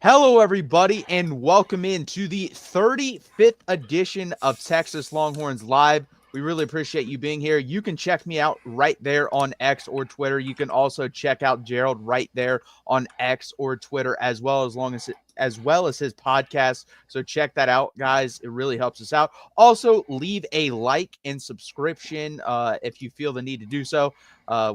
Hello, everybody, and welcome in to the 35th edition of Texas Longhorns Live. We really appreciate you being here. You can check me out right there on X or Twitter. You can also check out Gerald right there on X or Twitter, as well as his podcast. So check that out, guys. It really helps us out. Also, leave a like and subscription if you feel the need to do so.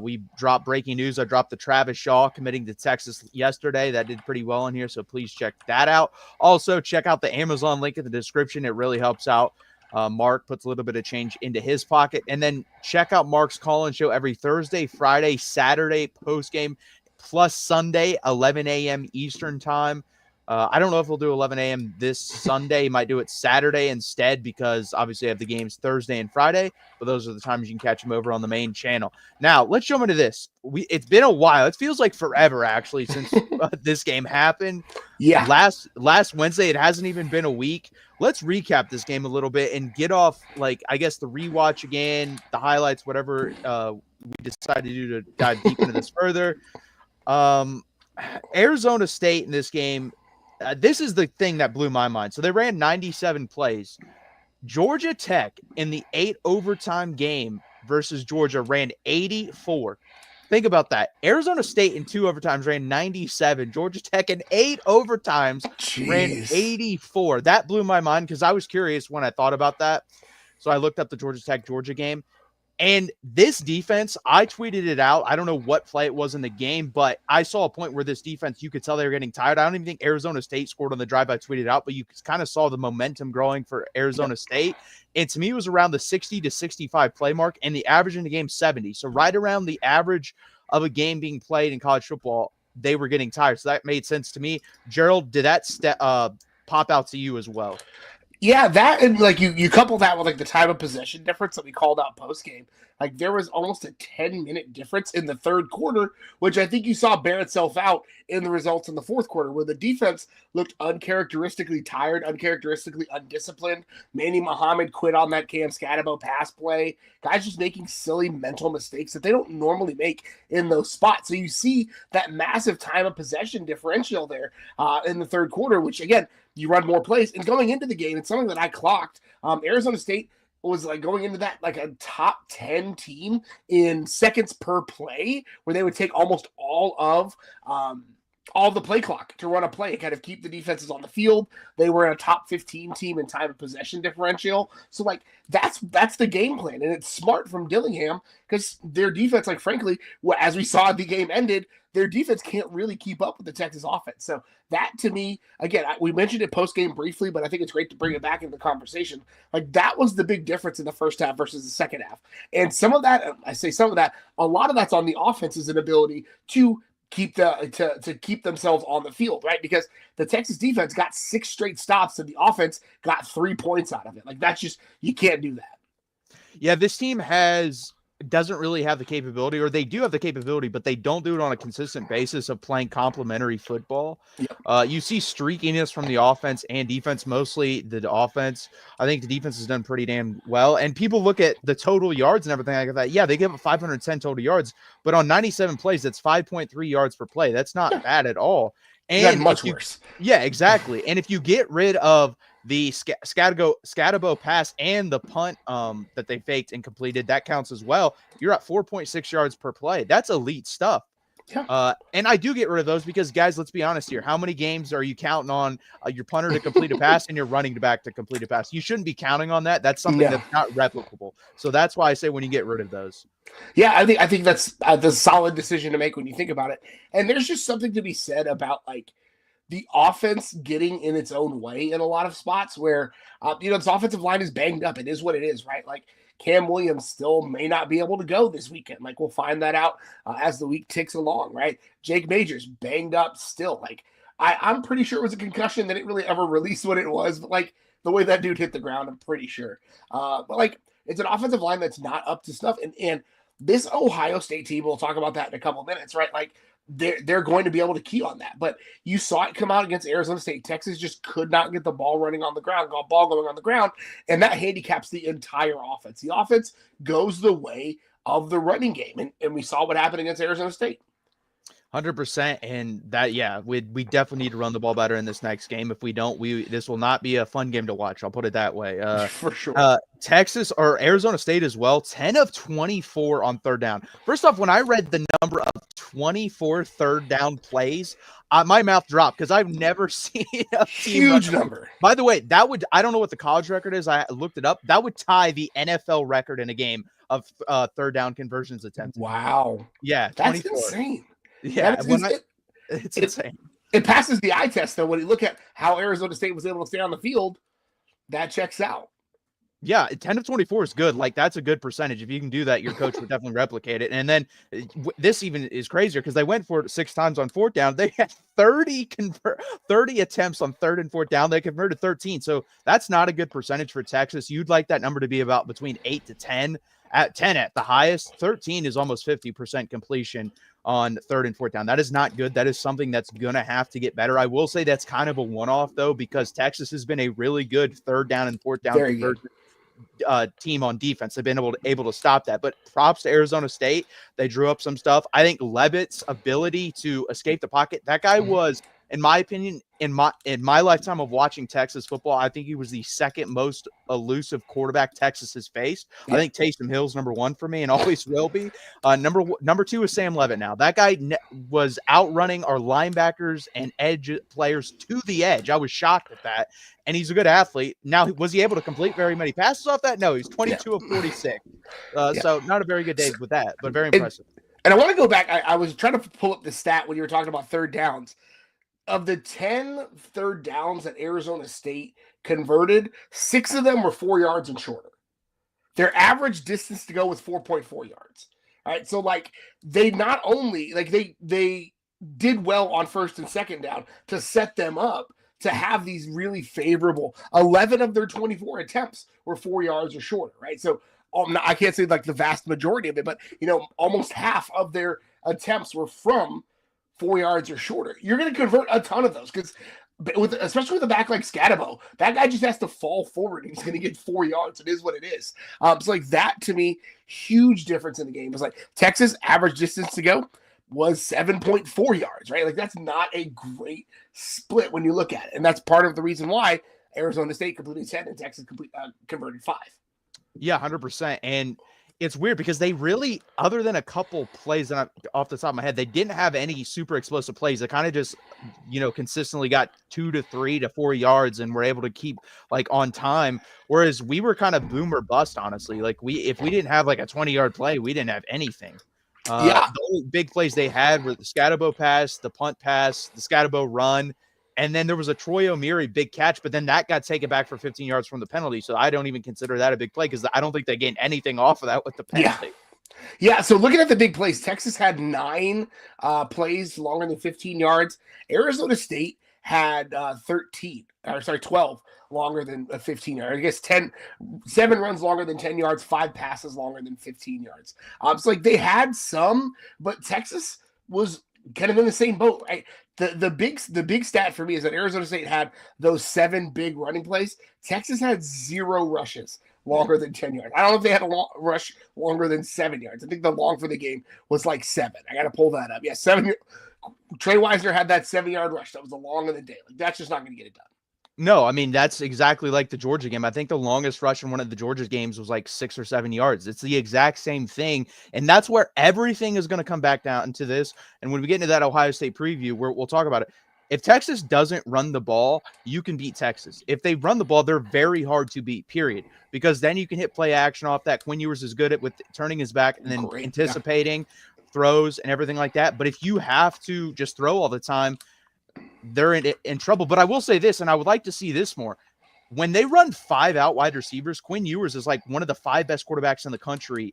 We dropped breaking news. I dropped the Travis Shaw committing to Texas yesterday. That did pretty well in here, so please check that out. Also, check out the Amazon link in the description. It really helps out. Mark puts a little bit of change into his pocket. And then check out Mark's call-in show every Thursday, Friday, Saturday, post-game, plus Sunday, 11 a.m. Eastern time. I don't know if we'll do 11 a.m. this Sunday. Might do it Saturday instead because obviously I have the games Thursday and Friday, but those are the times you can catch them over on the main channel. Now, let's jump into this. It's been a while. It feels like forever, actually, since this game happened. Yeah. Last Wednesday, it hasn't even been a week. Let's recap this game a little bit and get off, I guess, the rewatch again, the highlights, whatever we decide to do to dive deep into this further. Arizona State in this game, this is the thing that blew my mind. So they ran 97 plays. Georgia Tech in the 8 overtime game versus Georgia ran 84. Think about that. Arizona State in 2 overtimes ran 97. Georgia Tech in 8 overtimes ran 84. That blew my mind because I was curious when I thought about that. So I looked up the Georgia Tech-Georgia game. And this defense, I tweeted it out. I don't know what play it was in the game, but I saw a point where this defense, you could tell they were getting tired. I don't even think Arizona State scored on the drive I tweeted out, but you kind of saw the momentum growing for Arizona State. And to me, it was around the 60 to 65 play mark, and the average in the game, 70. So right around the average of a game being played in college football, they were getting tired. So that made sense to me. Gerald, did that pop out to you as well? Yeah, that and you couple that with the time of possession difference that we called out post game. There was almost a 10-minute difference in the third quarter, which I think you saw bear itself out in the results in the fourth quarter, where the defense looked uncharacteristically tired, uncharacteristically undisciplined. Manny Muhammad quit on that Cam Scatabo pass play. Guys just making silly mental mistakes that they don't normally make in those spots. So you see that massive time of possession differential there in the third quarter, which again, you run more plays. And going into the game, it's something that I clocked. Arizona State was going into that a top 10 team in seconds per play, where they would take almost all of the play clock to run a play and kind of keep the defenses on the field. They were a top 15 team in time of possession differential. So that's the game plan. And it's smart from Dillingham because their defense, frankly, as we saw the game ended, their defense can't really keep up with the Texas offense. So that, to me, again, we mentioned it post-game briefly, but I think it's great to bring it back into the conversation. That was the big difference in the first half versus the second half. And some of that, a lot of that's on the offense's inability to keep to keep themselves on the field, right? Because the Texas defense got 6 straight stops and the offense got 3 points out of it. That's just, you can't do that. Yeah, this team doesn't really have the capability, or they do have the capability, but they don't do it on a consistent basis of playing complementary football. Yep. You see streakiness from the offense and defense, mostly the offense. I think the defense has done pretty damn well. And people look at the total yards and everything like that. Yeah, they give up 510 total yards, but on 97 plays, that's 5.3 yards per play. That's not bad at all. And much worse. Yeah, exactly. And if you get rid of the Scatabo pass and the punt that they faked and completed, that counts as well. You're at 4.6 yards per play. That's elite stuff. Yeah. And I do get rid of those because, guys, let's be honest here. How many games are you counting on your punter to complete a pass and your running back to complete a pass? You shouldn't be counting on that. That's something that's not replicable. So that's why I say when you get rid of those. Yeah, I think that's the solid decision to make when you think about it. And there's just something to be said about the offense getting in its own way in a lot of spots where, this offensive line is banged up. It is what it is, right? Cam Williams still may not be able to go this weekend. We'll find that out as the week ticks along, right? Jake Majors banged up still. I'm pretty sure it was a concussion. They didn't really ever release what it was, but the way that dude hit the ground, I'm pretty sure. But it's an offensive line that's not up to snuff. And this Ohio State team, we'll talk about that in a couple of minutes, right? They're going to be able to key on that. But you saw it come out against Arizona State. Texas just could not get the ball running on the ground, ball going on the ground, and that handicaps the entire offense. The offense goes the way of the running game, and we saw what happened against Arizona State. 100%. And that, yeah, we definitely need to run the ball better in this next game. If we don't, this will not be a fun game to watch. I'll put it that way. For sure. Texas or Arizona State as well, 10 of 24 on third down. First off, when I read the number of 24 third down plays, my mouth dropped because I've never seen a team huge number. By the way, I don't know what the college record is. I looked it up. That would tie the NFL record in a game of third down conversions attempted. Wow. Yeah. That's 24. insane. Yeah. It's insane. It passes the eye test, though. When you look at how Arizona State was able to stay on the field, that checks out. Yeah, 10 of 24 is good. Like, that's a good percentage. If you can do that, your coach would definitely replicate it. And then this even is crazier because they went for it 6 times on fourth down. They had 30 attempts on third and fourth down. They converted 13. So that's not a good percentage for Texas. You'd like that number to be about between 8 to 10. At 10 at the highest, 13 is almost 50% completion on third and fourth down. That is not good. That is something that's going to have to get better. I will say that's kind of a one-off, though, because Texas has been a really good third down and fourth down conversion team on defense. They've been able to stop that. But props to Arizona State. They drew up some stuff. I think Levitt's ability to escape the pocket, that guy was, in my opinion, in my lifetime of watching Texas football, I think he was the second most elusive quarterback Texas has faced. I think Taysom Hill's number 1 for me and always will be. Number 2 is Sam Levitt now. That guy was outrunning our linebackers and edge players to the edge. I was shocked at that. And he's a good athlete. Now, was he able to complete very many passes off that? No, he's 22 of 46. So not a very good day with that, but very impressive. And I want to go back. I was trying to pull up the stat when you were talking about third downs. Of the 10 third downs that Arizona State converted, 6 of them were 4 yards and shorter. Their average distance to go was 4.4 yards. All right. So, like, they not only, like, they did well on first and second down to set them up to have these really favorable 11 of their 24 attempts were 4 yards or shorter. Right. So, I can't say like the vast majority of it, but, almost half of their attempts were from 4 yards or shorter. You're going to convert a ton of those because, especially with a back like Scatabo, that guy just has to fall forward and he's going to get 4 yards. It is what it is. So like that to me, huge difference in the game. It's like Texas average distance to go was 7.4 yards, right? Like that's not a great split when you look at it, and that's part of the reason why Arizona State completed 10 and Texas converted 5. Yeah, 100%. And it's weird because they really, other than a couple plays that off the top of my head, they didn't have any super explosive plays. They kind of just, consistently got 2 to 3 to 4 yards and were able to keep like on time. Whereas we were kind of boom or bust, honestly. Like if we didn't have like a 20-yard play, we didn't have anything. The only big plays they had were the Scatabo pass, the punt pass, the Scatabo run. And then there was a Troy O'Meara big catch, but then that got taken back for 15 yards from the penalty. So I don't even consider that a big play because I don't think they gained anything off of that with the penalty. Yeah. So looking at the big plays, Texas had 9 plays longer than 15 yards. Arizona State had 12 longer than 15 yards. I guess 7 runs longer than 10 yards, 5 passes longer than 15 yards. So like they had some, but Texas was kind of in the same boat, right? The big stat for me is that Arizona State had those 7 big running plays. Texas had 0 rushes longer than 10 yards. I don't know if they had a rush longer than 7 yards. I think the long for the game was like 7. I got to pull that up. Yeah, 7. Trey Wisner had that 7-yard rush. That was the long of the day. Like that's just not going to get it done. No, I mean, that's exactly like the Georgia game. I think the longest rush in one of the Georgia games was like 6 or 7 yards. It's the exact same thing. And that's where everything is going to come back down into this. And when we get into that Ohio State preview, we'll talk about it. If Texas doesn't run the ball, you can beat Texas. If they run the ball, they're very hard to beat, period. Because then you can hit play action off that. Quinn Ewers is good at with turning his back and then anticipating throws and everything like that. But if you have to just throw all the time, they're in trouble. But I will say this, and I would like to see this more. When they run 5 out wide receivers, Quinn Ewers is like one of the 5 best quarterbacks in the country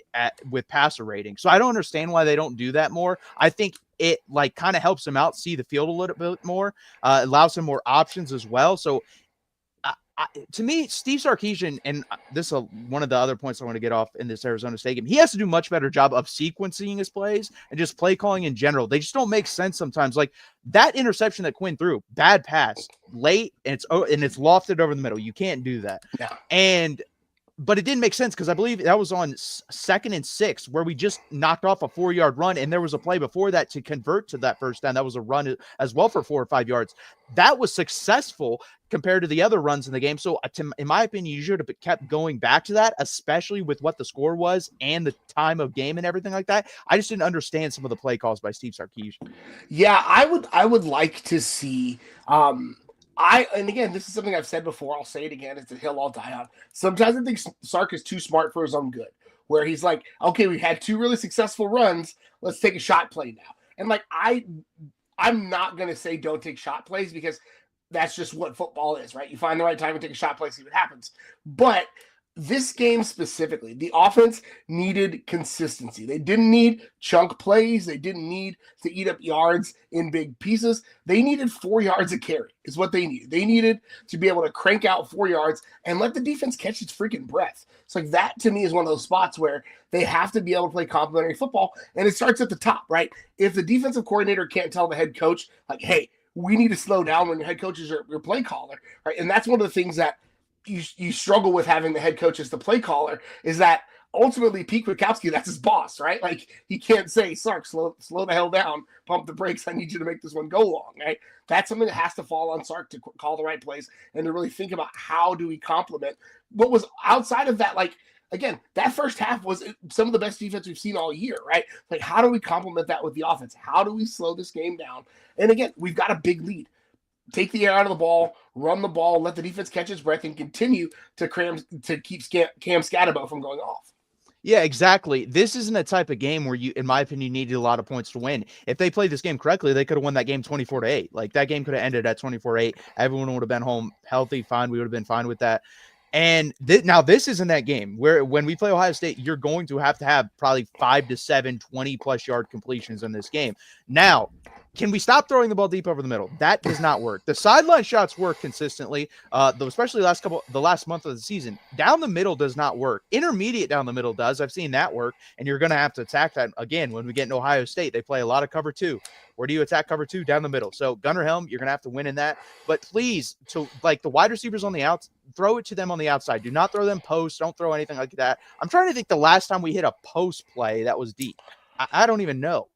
with passer rating. So I don't understand why they don't do that more. I think it like kind of helps him out, see the field a little bit more, allows him more options as well. So to me, Steve Sarkisian, and this is one of the other points I want to get off in this Arizona State game, he has to do a much better job of sequencing his plays and just play calling in general. They just don't make sense sometimes. Like that interception that Quinn threw, bad pass, late, and it's lofted over the middle. You can't do that. Yeah. And but it didn't make sense because I believe that was on 2nd and 6 where we just knocked off a 4-yard run, and there was a play before that to convert to that first down. That was a run as well for 4 or 5 yards. That was successful compared to the other runs in the game. So in my opinion, you should have kept going back to that, especially with what the score was and the time of game and everything like that. I just didn't understand some of the play calls by Steve Sarkisian. Yeah, I would like to see and again, this is something I've said before, I'll say it again, it's a hill I'll die on. Sometimes I think Sark is too smart for his own good, where he's like, okay, we had 2 really successful runs, let's take a shot play now. And like I'm not gonna say don't take shot plays because that's just what football is, right? You find the right time and take a shot play, see what happens. But this game specifically, the offense needed consistency. They didn't need chunk plays. They didn't need to eat up yards in big pieces. They needed 4 yards a carry is what they needed. They needed to be able to crank out 4 yards and let the defense catch its freaking breath. It's like that to me is one of those spots where they have to be able to play complementary football, and it starts at the top, right? If the defensive coordinator can't tell the head coach, like, hey, we need to slow down when your head coach is your play caller, right? And that's one of the things that you struggle with having the head coach as the play caller is that ultimately Pete Kwiatkowski, that's his boss, right? Like he can't say, Sark, slow the hell down, pump the brakes. I need you to make this one go long, right? That's something that has to fall on Sark to call the right plays and to really think about how do we complement what was outside of that. Like, again, that first half was some of the best defense we've seen all year, right? Like, how do we complement that with the offense? How do we slow this game down? And again, we've got a big lead. Take the air out of the ball, run the ball, let the defense catch its breath, and continue to keep Cam Scatterbo from going off. Yeah, exactly. This isn't a type of game where you, in my opinion, needed a lot of points to win. If they played this game correctly, they could have won that game 24-8. Like that game could have ended at 24-8. Everyone would have been home healthy, fine. We would have been fine with that. And now this isn't that game where when we play Ohio State, you're going to have probably 5 to 7 20+ yard completions in this game. Now, can we stop throwing the ball deep over the middle? That does not work. The sideline shots work consistently, especially the last month of the season. Down the middle does not work. Intermediate down the middle does. I've seen that work, and you're going to have to attack that again when we get in Ohio State. They play a lot of cover 2. Where do you attack cover 2? Down the middle. So Gunnar Helm, you're going to have to win in that. But please, to like the wide receivers on the outs, throw it to them on the outside. Do not throw them post. Don't throw anything like that. I'm trying to think the last time we hit a post play that was deep. I don't even know.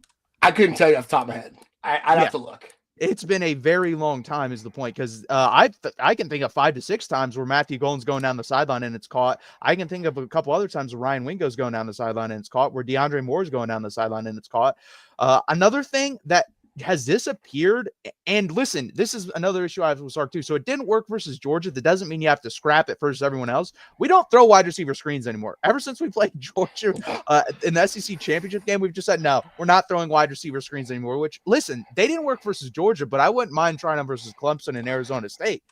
I couldn't tell you off the top of my head. I'd have to look. It's been a very long time is the point, because I can think of 5 to 6 times where Matthew Golden's going down the sideline and it's caught. I can think of a couple other times where Ryan Wingo's going down the sideline and it's caught, where DeAndre Moore's going down the sideline and it's caught. Another thing that has disappeared, and listen, this is another issue I have with Sark too. So it didn't work versus Georgia. That doesn't mean you have to scrap it versus everyone else. We don't throw wide receiver screens anymore. Ever since we played Georgia in the SEC championship game, we've just said, no, we're not throwing wide receiver screens anymore, which, listen, they didn't work versus Georgia, but I wouldn't mind trying them versus Clemson and Arizona State.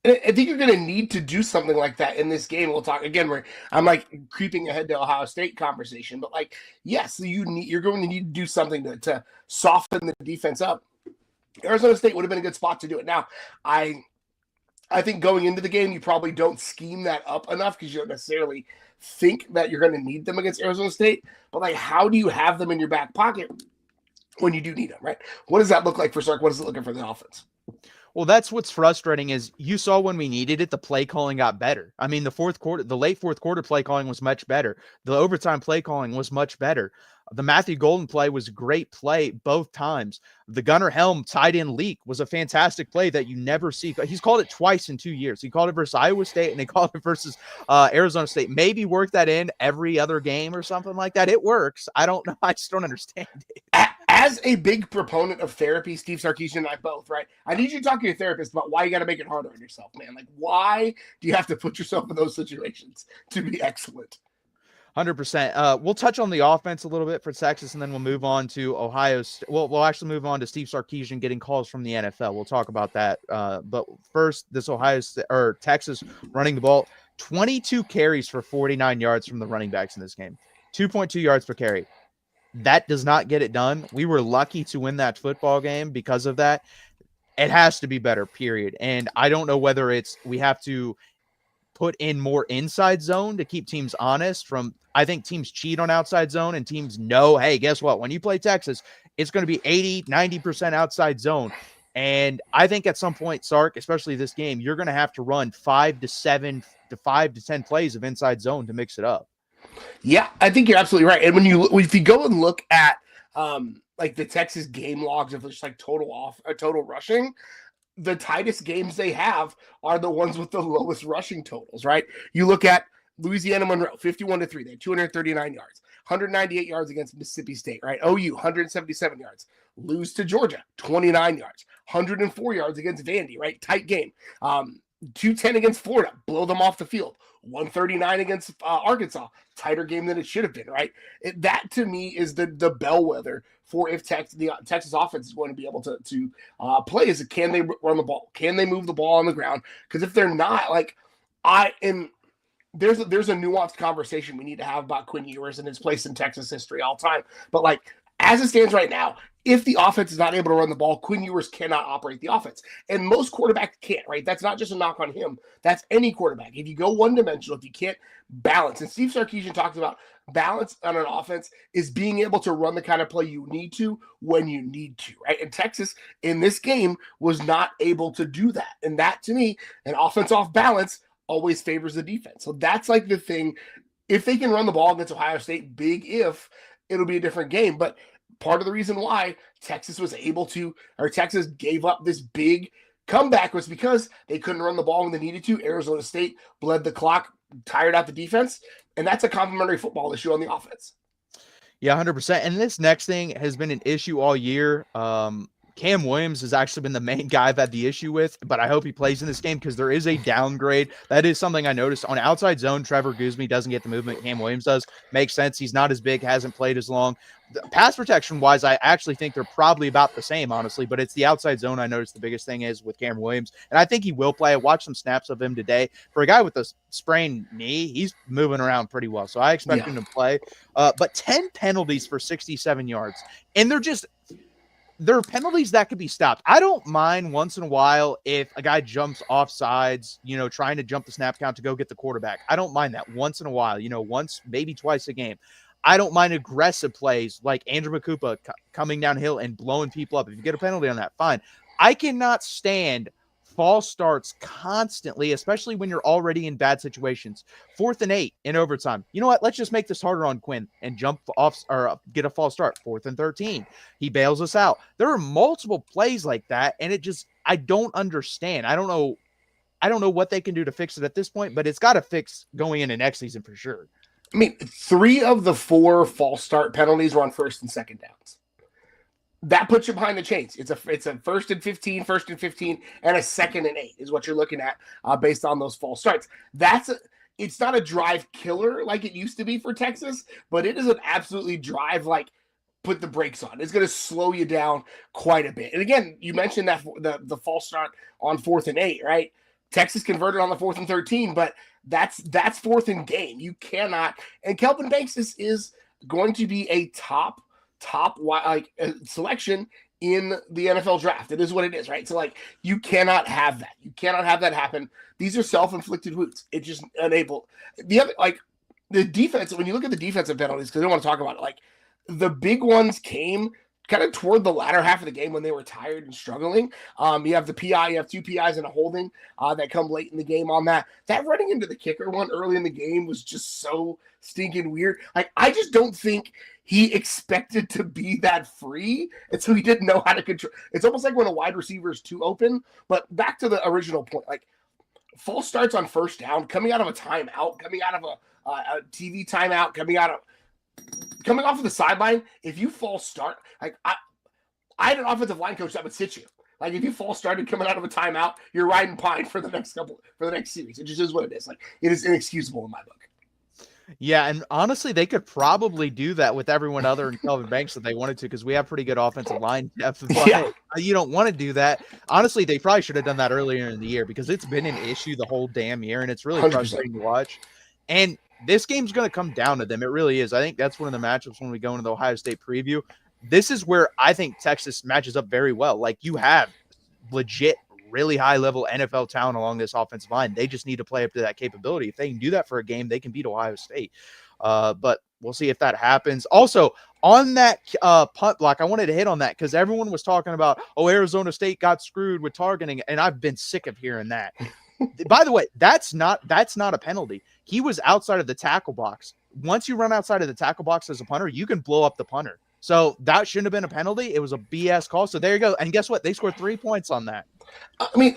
I think you're going to need to do something like that in this game. We'll talk again where I'm like creeping ahead to Ohio State conversation, but like, yes, you're going to need to do something to soften the defense up. Arizona State would have been a good spot to do it. Now, I think going into the game, you probably don't scheme that up enough because you don't necessarily think that you're going to need them against Arizona State. But like, how do you have them in your back pocket when you do need them, right? What does that look like for Sark? What is it looking for the offense? Well, that's what's frustrating is you saw when we needed it, the play calling got better. I mean, the late fourth quarter play calling was much better. The overtime play calling was much better. The Matthew Golden play was a great play both times. The Gunnar Helm tight end leak was a fantastic play that you never see. He's called it twice in 2 years. He called it versus Iowa State and he called it versus Arizona State. Maybe work that in every other game or something like that. It works. I don't know. I just don't understand it. As a big proponent of therapy, Steve Sarkisian and I both, right? I need you to talk to your therapist about why you got to make it harder on yourself, man. Like, why do you have to put yourself in those situations to be excellent? 100%. We'll touch on the offense a little bit for Texas, and then we'll move on to Ohio. We'll actually move on to Steve Sarkisian getting calls from the NFL. We'll talk about that. But first, this Texas running the ball, 22 carries for 49 yards from the running backs in this game, 2.2 yards per carry. That does not get it done. We were lucky to win that football game because of that. It has to be better, period. And I don't know whether we have to put in more inside zone to keep teams honest. I think teams cheat on outside zone and teams know, hey, guess what? When you play Texas, it's going to be 80, 90% outside zone. And I think at some point, Sark, especially this game, you're going to have to run 5 to 7 to 5 to 10 plays of inside zone to mix it up. Yeah, I think you're absolutely right. And if you go and look at like the Texas game logs of just like total rushing, the tightest games they have are the ones with the lowest rushing totals, right? You look at Louisiana Monroe, 51-3, they had 239 yards, 198 yards against Mississippi State, right? OU, 177 yards. Lose to Georgia, 29 yards, 104 yards against Vandy, right? Tight game. 210 against Florida, blow them off the field. 139 against Arkansas, tighter game than it should have been, right? That to me is the bellwether for if the Texas offense is going to be able to play. Is can they run the ball? Can they move the ball on the ground? Because if they're not, there's a nuanced conversation we need to have about Quinn Ewers and his place in Texas history all time. But like as it stands right now, if the offense is not able to run the ball, Quinn Ewers cannot operate the offense. And most quarterbacks can't, right? That's not just a knock on him. That's any quarterback. If you go one-dimensional, if you can't balance, and Steve Sarkisian talks about balance on an offense is being able to run the kind of play you need to when you need to, right? And Texas in this game was not able to do that. And that, to me, an offense off balance always favors the defense. So that's like the thing. If they can run the ball against Ohio State, big if, it'll be a different game. But part of the reason why Texas gave up this big comeback was because they couldn't run the ball when they needed to. Arizona State bled the clock, tired out the defense, and that's a complementary football issue on the offense. Yeah, 100%. And this next thing has been an issue all year. Cam Williams has actually been the main guy I've had the issue with, but I hope he plays in this game because there is a downgrade. That is something I noticed. On outside zone, Trevor Guzman doesn't get the movement Cam Williams does. Makes sense. He's not as big, hasn't played as long. Pass protection-wise, I actually think they're probably about the same, honestly, but it's the outside zone I noticed the biggest thing is with Cam Williams, and I think he will play. I watched some snaps of him today. For a guy with a sprained knee, he's moving around pretty well, so I expect him to play. But 10 penalties for 67 yards, and there are penalties that could be stopped. I don't mind once in a while if a guy jumps off sides, trying to jump the snap count to go get the quarterback. I don't mind that once in a while, once, maybe twice a game. I don't mind aggressive plays like Andrew Makupa coming downhill and blowing people up. If you get a penalty on that, fine. I cannot stand false starts constantly, especially when you're already in bad situations. 4th and 8 in overtime. You know what? Let's just make this harder on Quinn and jump off or get a false start. 4th and 13. He bails us out. There are multiple plays like that, and I don't understand. I don't know what they can do to fix it at this point, but it's got to fix going into next season for sure. I mean, 3 of the 4 false start penalties were on 1st and 2nd downs. That puts you behind the chains. It's a 1st and 15, 1st and 15, and a 2nd and 8 is what you're looking at based on those false starts. It's not a drive killer like it used to be for Texas, but it is an absolutely drive like put the brakes on. It's going to slow you down quite a bit. And again, you mentioned that the false start on 4th and 8, right? Texas converted on the 4th and 13, but that's 4th and game. You cannot. And Kelvin Banks is going to be a top selection in the NFL draft. It is what it is, right? So you cannot have that. You cannot have that happen. These are self-inflicted wounds. It just enabled the defense. When you look at the defensive penalties, because I don't want to talk about it, the big ones came kind of toward the latter half of the game when they were tired and struggling. You have the PI, you have 2 PIs and a holding that come late in the game on that. That running into the kicker one early in the game was just so stinking weird. I just don't think he expected to be that free, and so he didn't know how to control. It's almost like when a wide receiver is too open. But back to the original point, false starts on 1st down, coming out of a timeout, coming out of a TV timeout, coming off of the sideline. If you false start, I had an offensive line coach that would sit you. If you false started coming out of a timeout, you're riding pine for the next series. It just is what it is. It is inexcusable in my book. Yeah, and honestly, they could probably do that with everyone other than Kelvin Banks if they wanted to, because we have pretty good offensive line depth. But you don't want to do that. Honestly, they probably should have done that earlier in the year because it's been an issue the whole damn year, and it's really 100%. Frustrating to watch. And this game's going to come down to them. It really is. I think that's one of the matchups when we go into the Ohio State preview. This is where I think Texas matches up very well. You have legit really high-level NFL talent along this offensive line. They just need to play up to that capability. If they can do that for a game, they can beat Ohio State. But we'll see if that happens. Also, on that punt block, I wanted to hit on that because everyone was talking about, oh, Arizona State got screwed with targeting, and I've been sick of hearing that. By the way, that's not a penalty. He was outside of the tackle box. Once you run outside of the tackle box as a punter, you can blow up the punter. So that shouldn't have been a penalty. It was a BS call. So there you go. And guess what? They scored 3 points on that. I mean,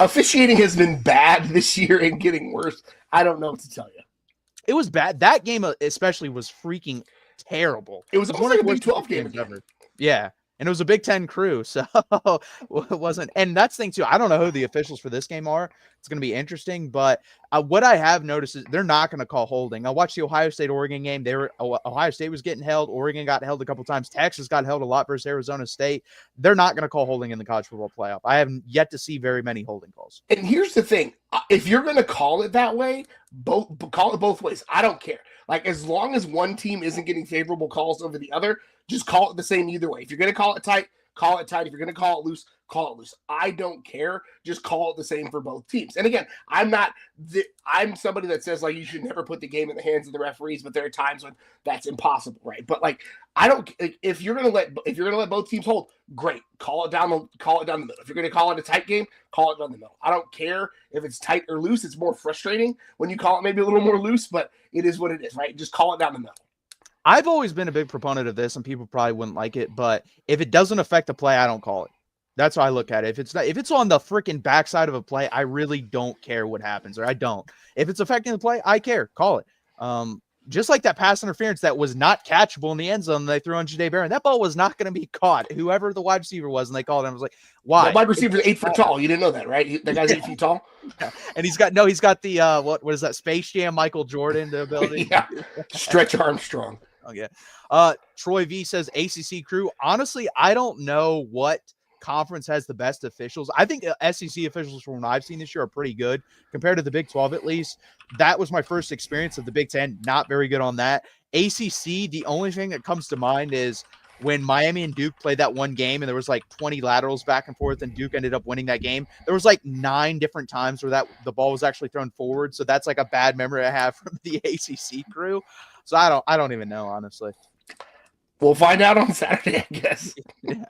officiating has been bad this year and getting worse. I don't know what to tell you. It was bad. That game especially was freaking terrible. It was almost like a Big 12 game ever. Yeah. And it was a Big 10 crew, so it wasn't. And that's the thing, too. I don't know who the officials for this game are. It's going to be interesting. But what I have noticed is they're not going to call holding. I watched the Ohio State-Oregon game. Ohio State was getting held. Oregon got held a couple times. Texas got held a lot versus Arizona State. They're not going to call holding in the college football playoff. I haven't yet to see very many holding calls. And here's the thing. If you're going to call it that way, call it both ways. I don't care. Like, as long as one team isn't getting favorable calls over the other, just call it the same either way. If you're going to call it tight, call it tight. If you're going to call it loose, call it loose. I don't care. Just call it the same for both teams. And again, I'm somebody that says, like, you should never put the game in the hands of the referees, but there are times when that's impossible, right? But like, I don't. If you're going to let both teams hold, great. Call it down the middle. If you're going to call it a tight game, call it down the middle. I don't care if it's tight or loose. It's more frustrating when you call it maybe a little more loose, but it is what it is, right? Just call it down the middle. I've always been a big proponent of this, and people probably wouldn't like it, but if it doesn't affect the play, I don't call it. That's how I look at it. If it's on the freaking backside of a play, I really don't care what happens, or I don't. If it's affecting the play, I care. Call it. Just like that pass interference that was not catchable in the end zone they threw on Jahdae Barron. That ball was not going to be caught, whoever the wide receiver was, and they called him. I was like, why? The wide receiver is 8 feet tall. You didn't know that, right? That guy's 8 feet tall. Yeah. And he's got the what is that, Space Jam Michael Jordan ability? Yeah. Stretch Armstrong. Oh, yeah. Troy V says ACC crew. Honestly, I don't know what conference has the best officials. I think SEC officials from what I've seen this year are pretty good compared to the Big 12, at least. That was my first experience of the Big 10. Not very good on that. ACC, the only thing that comes to mind is when Miami and Duke played that one game and there was like 20 laterals back and forth and Duke ended up winning that game. There was like 9 different times where the ball was actually thrown forward. So that's like a bad memory I have from the ACC crew. So I don't even know, honestly. We'll find out on Saturday, I guess. Yeah.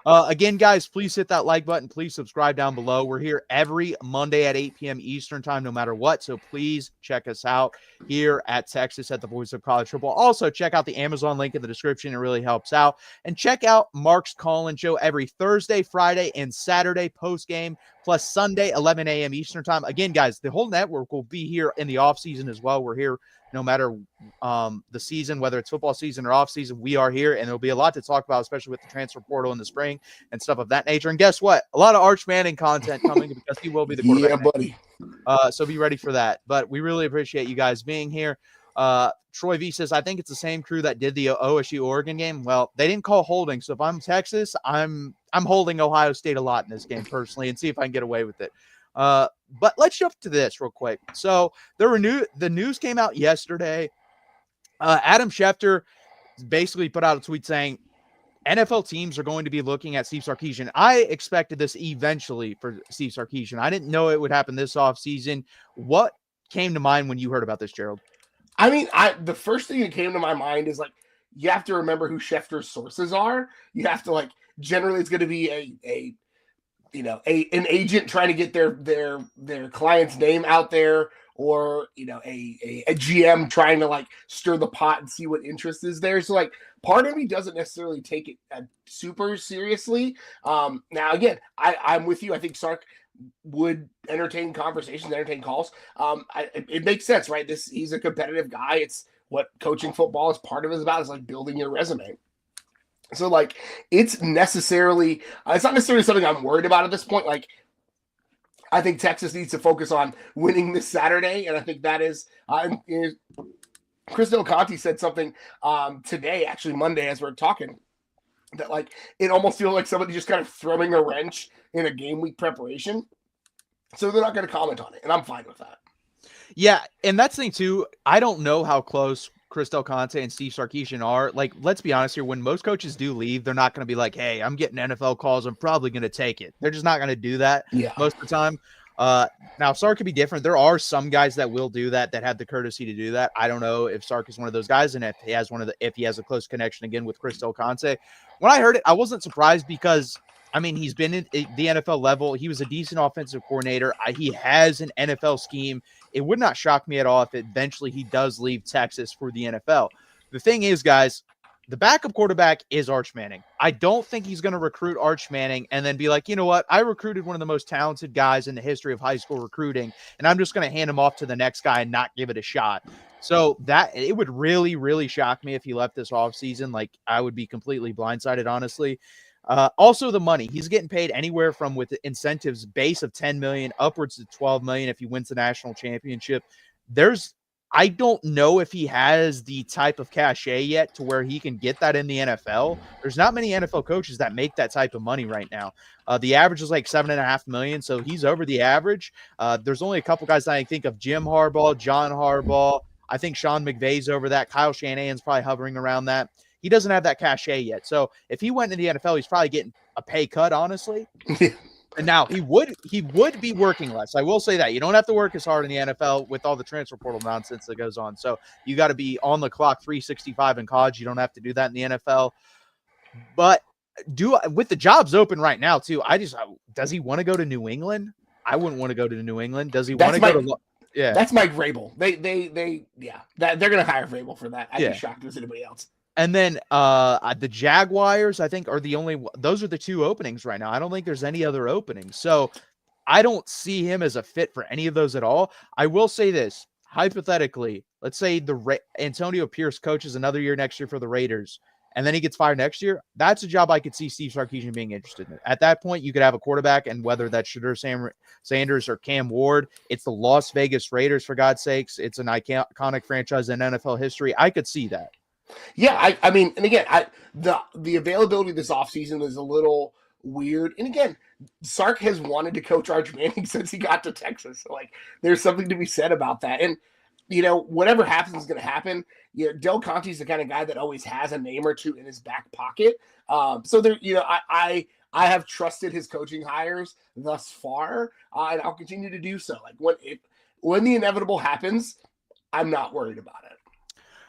Again, guys, please hit that like button. Please subscribe down below. We're here every Monday at 8 p.m. Eastern time, no matter what. So please check us out here at Texas at the Voice of College Football. Also, check out the Amazon link in the description. It really helps out. And check out Mark's call-in show every Thursday, Friday, and Saturday post-game, plus Sunday, 11 a.m. Eastern time. Again, guys, the whole network will be here in the off-season as well. We're here no matter the season, whether it's football season or off season, we are here, and there'll be a lot to talk about, especially with the transfer portal in the spring and stuff of that nature. And guess what? A lot of Arch Manning content coming because he will be the quarterback. Yeah, buddy. So be ready for that. But we really appreciate you guys being here. Troy V says, I think it's the same crew that did the OSU Oregon game. Well, they didn't call holding. So if I'm Texas, I'm holding Ohio State a lot in this game personally and see if I can get away with it. But let's jump to this real quick. So the news came out yesterday. Adam Schefter basically put out a tweet saying NFL teams are going to be looking at Steve Sarkisian. I expected this eventually for Steve Sarkisian. I didn't know it would happen this offseason. What came to mind when you heard about this, Gerald? I mean, the first thing that came to my mind is, like, you have to remember who Schefter's sources are. You have to, like, generally it's going to be an agent trying to get their client's name out there, or, a GM trying to, like, stir the pot and see what interest is there. So, like, part of me doesn't necessarily take it super seriously. Now, again, I'm with you. I think Sark would entertain conversations, entertain calls. It makes sense, right? He's a competitive guy. It's what coaching football is part of it is about, is like building your resume. So, like, it's not necessarily something I'm worried about at this point. Like, I think Texas needs to focus on winning this Saturday, and I think that is Chris Del Conte said something today, actually Monday, as we're talking, that, like, it almost feels like somebody just kind of throwing a wrench in a game week preparation. So they're not going to comment on it, and I'm fine with that. Yeah, and that's the thing, too. I don't know how close Chris Del Conte and Steve Sarkisian are. Like, let's be honest here. When most coaches do leave, they're not going to be like, hey, I'm getting NFL calls. I'm probably going to take it. They're just not going to do that most of the time. Now Sark could be different. There are some guys that will do that have the courtesy to do that. I don't know if Sark is one of those guys, and if he has a close connection again with Chris Del Conte. When I heard it, I wasn't surprised because I mean he's been at the NFL level. He was a decent offensive coordinator. He has an NFL scheme. It would not shock me at all if eventually he does leave Texas for the NFL. The thing is, guys, the backup quarterback is Arch Manning. I don't think he's going to recruit Arch Manning and then be like, you know what? I recruited one of the most talented guys in the history of high school recruiting, and I'm just going to hand him off to the next guy and not give it a shot. So that it would really, really shock me if he left this offseason. Like, I would be completely blindsided, honestly. Also, the money. He's getting paid anywhere from, with incentives, base of $10 million upwards to $12 million if he wins the national championship. I don't know if he has the type of cachet yet to where he can get that in the NFL. There's not many NFL coaches that make that type of money right now. The average is like $7.5 million, so he's over the average. There's only a couple guys that I think of: Jim Harbaugh, John Harbaugh. I think Sean McVay's over that. Kyle Shanahan's probably hovering around that. He doesn't have that cachet yet. So if he went into the NFL, he's probably getting a pay cut, honestly. And now he would be working less. I will say that. You don't have to work as hard in the NFL with all the transfer portal nonsense that goes on. So you got to be on the clock 365 in college. You don't have to do that in the NFL. But with the jobs open right now too, does he want to go to New England? I wouldn't want to go to New England. Does he want to go to? Yeah, that's Mike Vrabel. They're going to hire Vrabel for that. I'd be shocked if it's anybody else. And then the Jaguars, I think, those are the two openings right now. I don't think there's any other openings. So I don't see him as a fit for any of those at all. I will say this, hypothetically, let's say Antonio Pierce coaches another year next year for the Raiders, and then he gets fired next year. That's a job I could see Steve Sarkisian being interested in. At that point, you could have a quarterback, and whether that's Shadur Sanders or Cam Ward, it's the Las Vegas Raiders, for God's sakes. It's an iconic franchise in NFL history. I could see that. Yeah, I mean, and again, the availability this offseason is a little weird. And again, Sark has wanted to coach Arch Manning since he got to Texas. So, like, there's something to be said about that. And, you know, whatever happens is going to happen. You know, Del Conte's the kind of guy that always has a name or two in his back pocket. So there, you know, I have trusted his coaching hires thus far, and I'll continue to do so. Like, when the inevitable happens, I'm not worried about it.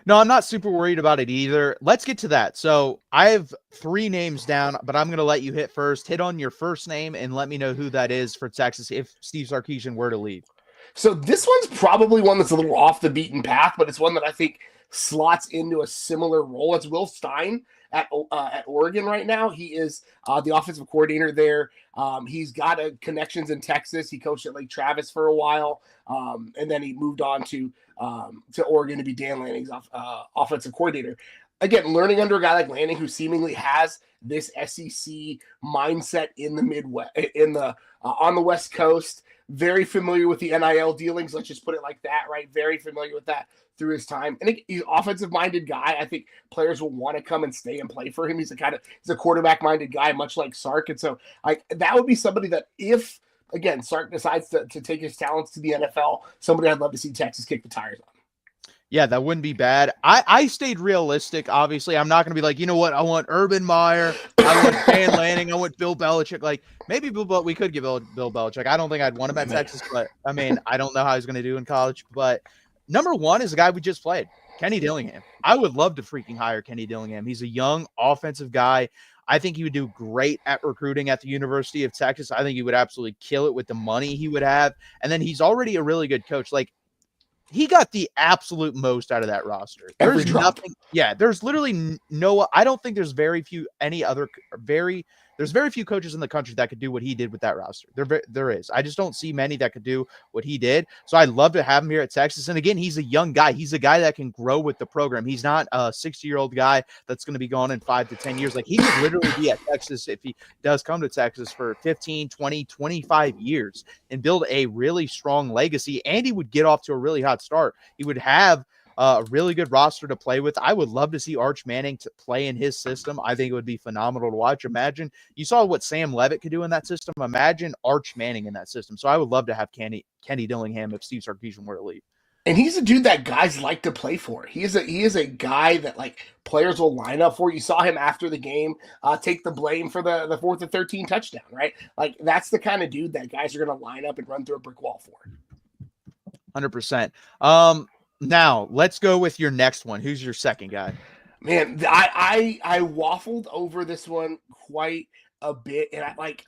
No, I'm not super worried about it either. Let's get to that. So I have 3 names down, but I'm going to let you hit first. Hit on your first name and let me know who that is for Texas if Steve Sarkisian were to leave. So this one's probably one that's a little off the beaten path, but it's one that I think slots into a similar role. It's Will Stein at Oregon right now. He is the offensive coordinator there. He's got connections in Texas. He coached at Lake Travis for a while, and then he moved on to Oregon to be Dan Lanning's offensive coordinator. Again, learning under a guy like Lanning, who seemingly has this SEC mindset in the Midwest, on the West Coast, very familiar with the NIL dealings. Let's just put it like that, right? Very familiar with that through his time. And he's an offensive-minded guy. I think players will want to come and stay and play for him. He's a quarterback-minded guy, much like Sark. And so, like, that would be somebody that if, again, Sark decides to take his talents to the NFL, somebody I'd love to see Texas kick the tires on. Yeah, that wouldn't be bad. I stayed realistic, obviously. I'm not going to be like, you know what, I want Urban Meyer, I want Dan Lanning, I want Bill Belichick. Like, maybe we could give Bill Belichick. I don't think I'd want him at Texas, but, I mean, I don't know how he's going to do in college. But number one is the guy we just played, Kenny Dillingham. I would love to freaking hire Kenny Dillingham. He's a young offensive guy. I think he would do great at recruiting at the University of Texas. I think he would absolutely kill it with the money he would have. And then he's already a really good coach. Like, he got the absolute most out of that roster. There's nothing. Yeah, there's literally no. I don't think there's very few coaches in the country that could do what he did with that roster. There is. I just don't see many that could do what he did. So I'd love to have him here at Texas. And again, he's a young guy. He's a guy that can grow with the program. He's not a 60-year-old guy that's going to be gone in 5 to 10 years. Like, he could literally be at Texas if he does come to Texas for 15, 20, 25 years and build a really strong legacy. And he would get off to a really hot start. He would have a really good roster to play with. I would love to see Arch Manning to play in his system. I think it would be phenomenal to watch. Imagine, you saw what Sam Levitt could do in that system. Imagine Arch Manning in that system. So I would love to have Kenny Dillingham if Steve Sarkisian were to leave. And he's a dude that guys like to play for. He is a guy that like players will line up for. You saw him after the game take the blame for the 4th and 13 touchdown, right? Like that's the kind of dude that guys are going to line up and run through a brick wall for. 100%. Now let's go with your next one. Who's your second guy? Man, I waffled over this one quite a bit, and I like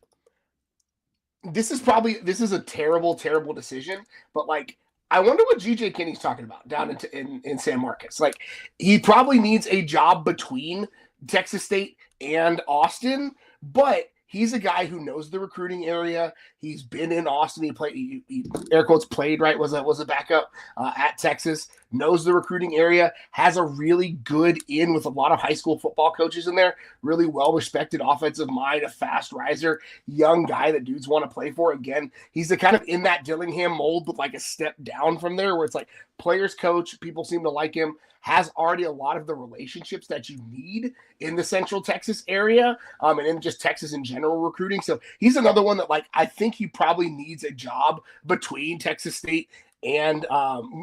this is a terrible decision, but like I wonder what GJ Kinney's talking about down in San Marcos. Like he probably needs a job between Texas State and Austin, but he's a guy who knows the recruiting area. He's been in Austin. He played, he air quotes played, right? Was a backup at Texas. Knows the recruiting area. Has a really good in with a lot of high school football coaches in there. Really well respected offensive mind, a fast riser, young guy that dudes want to play for. Again, he's the kind of in that Dillingham mold, but like a step down from there, where it's like players coach. People seem to like him. Has already a lot of the relationships that you need in the Central Texas area, and in just Texas in general recruiting. So he's another one that, like, I think he probably needs a job between Texas State and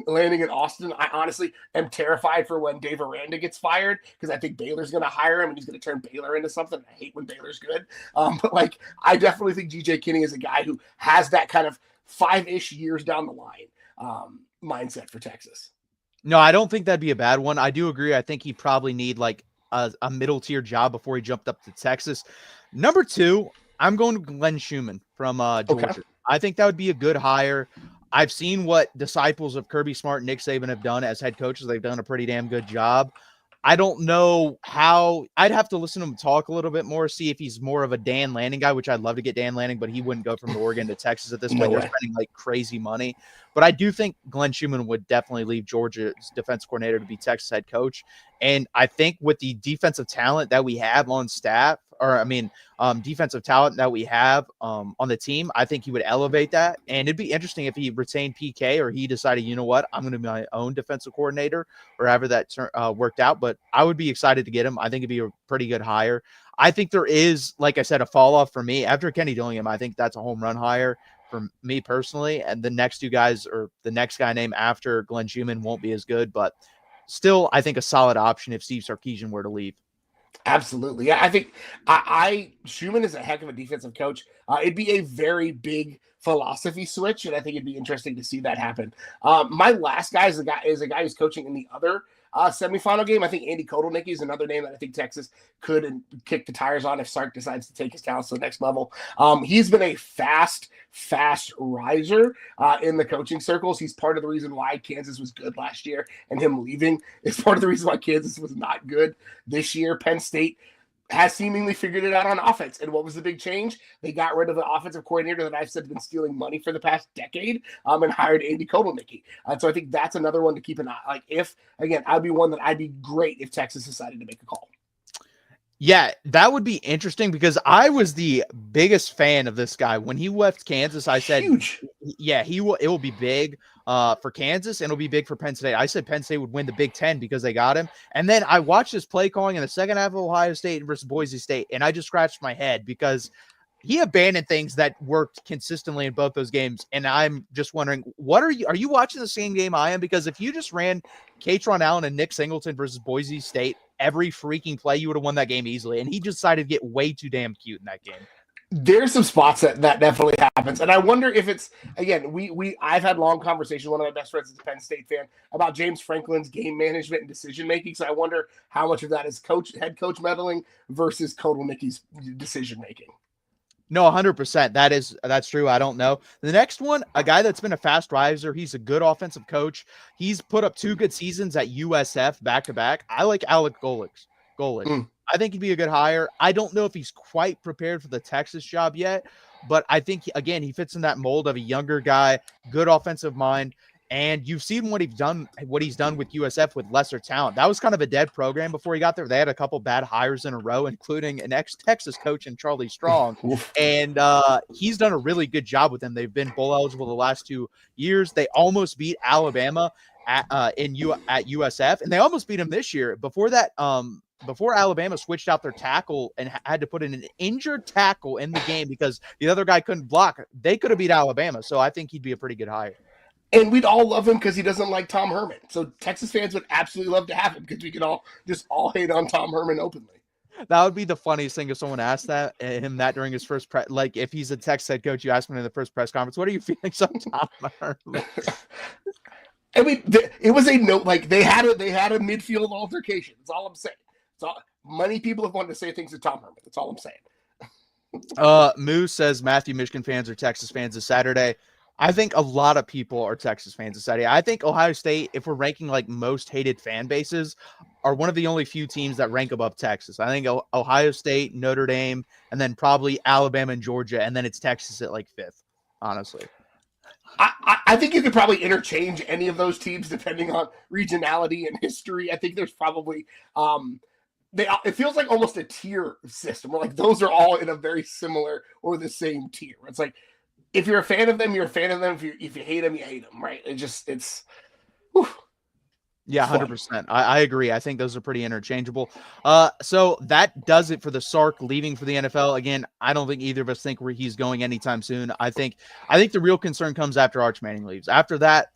landing in Austin. I honestly am terrified for when Dave Aranda gets fired because I think Baylor's going to hire him and he's going to turn Baylor into something. I hate when Baylor's good, but like I definitely think GJ Kinney is a guy who has that kind of 5-ish years down the line mindset for Texas. No, I don't think that'd be a bad one. I do agree. I think he probably need like a middle tier job before he jumped up to Texas. Number 2, I'm going to Glenn Schumann from Georgia. Okay. I think that would be a good hire. I've seen what disciples of Kirby Smart and Nick Saban have done as head coaches. They've done a pretty damn good job. I don't know how – I'd have to listen to him talk a little bit more, see if he's more of a Dan Lanning guy, which I'd love to get Dan Lanning, but he wouldn't go from Oregon to Texas at this point. They're spending like crazy money. But I do think Glenn Schumann would definitely leave Georgia's defense coordinator to be Texas head coach. And I think with the defensive talent that we have on staff, defensive talent that we have on the team, I think he would elevate that. And it'd be interesting if he retained PK or he decided, you know what, I'm going to be my own defensive coordinator or however that worked out. But I would be excited to get him. I think it'd be a pretty good hire. I think there is, like I said, a fall off for me after Kenny Dillingham. I think that's a home run hire for me personally. And the next 2 guys or the next guy named after Glenn Schumann won't be as good, but still, I think a solid option if Steve Sarkisian were to leave. Absolutely. Yeah, I think Schumann is a heck of a defensive coach. It'd be a very big philosophy switch, and I think it'd be interesting to see that happen. My last guy is a guy who's coaching in the other semifinal game. I think Andy Kotelnicki is another name that I think Texas could and kick the tires on if Sark decides to take his talents to the next level. He's been a fast riser in the coaching circles. He's part of the reason why Kansas was good last year, and him leaving is part of the reason why Kansas was not good this year. Penn State has seemingly figured it out on offense. And what was the big change? They got rid of the offensive coordinator that I've said has been stealing money for the past decade and hired Andy Kotelnicki. So I think that's another one to keep an eye. Like I'd be one that I'd be great if Texas decided to make a call. Yeah, that would be interesting because I was the biggest fan of this guy. When he left Kansas, I said, huge. Yeah, it will be big for Kansas and it'll be big for Penn State. I said Penn State would win the Big Ten because they got him. And then I watched his play calling in the second half of Ohio State versus Boise State, and I just scratched my head because he abandoned things that worked consistently in both those games. And I'm just wondering, are you watching the same game I am? Because if you just ran Katron Allen and Nick Singleton versus Boise State every freaking play, you would have won that game easily. And he decided to get way too damn cute in that game. There's some spots that definitely happens. And I wonder if it's, again, I've had long conversations, one of my best friends is a Penn State fan, about James Franklin's game management and decision-making. So I wonder how much of that is head coach meddling versus Kotelnicki's decision-making. No, 100%. That's true. I don't know. The next one, a guy that's been a fast riser. He's a good offensive coach. He's put up 2 good seasons at USF back-to-back. I like Alec Golich. I think he'd be a good hire. I don't know if he's quite prepared for the Texas job yet, but I think, again, he fits in that mold of a younger guy, good offensive mind. And you've seen what he's done with USF with lesser talent. That was kind of a dead program before he got there. They had a couple bad hires in a row, including an ex-Texas coach in Charlie Strong. And he's done a really good job with them. They've been bowl eligible the last 2 years. They almost beat Alabama at USF, and they almost beat him this year. Before that, before Alabama switched out their tackle and had to put in an injured tackle in the game because the other guy couldn't block, they could have beat Alabama. So I think he'd be a pretty good hire. And we'd all love him because he doesn't like Tom Herman. So Texas fans would absolutely love to have him because we could all hate on Tom Herman openly. That would be the funniest thing if someone asked him that during his first like if he's a Texas head coach, you ask him in the first press conference, what are you feeling on Tom Herman? I mean, it was a note, like they had a midfield altercation. That's all I'm saying. Many people have wanted to say things to Tom Herman. That's all I'm saying. Moose says Matthew, Michigan fans are Texas fans this Saturday. I think a lot of people are Texas fans this Saturday. I think Ohio State, if we're ranking like most hated fan bases, are one of the only few teams that rank above Texas. I think Ohio State, Notre Dame, and then probably Alabama and Georgia, and then it's Texas at like fifth, honestly. I think you could probably interchange any of those teams depending on regionality and history. I think there's probably it feels like almost a tier system where like those are all in a very similar or the same tier. It's like if you're a fan of them, you're a fan of them. If you hate them, you hate them, right? Whew. Yeah, 100%. I agree. I think those are pretty interchangeable. So that does it for the Sark leaving for the NFL. Again, I don't think either of us think he's going anytime soon. I think the real concern comes after Arch Manning leaves. After that,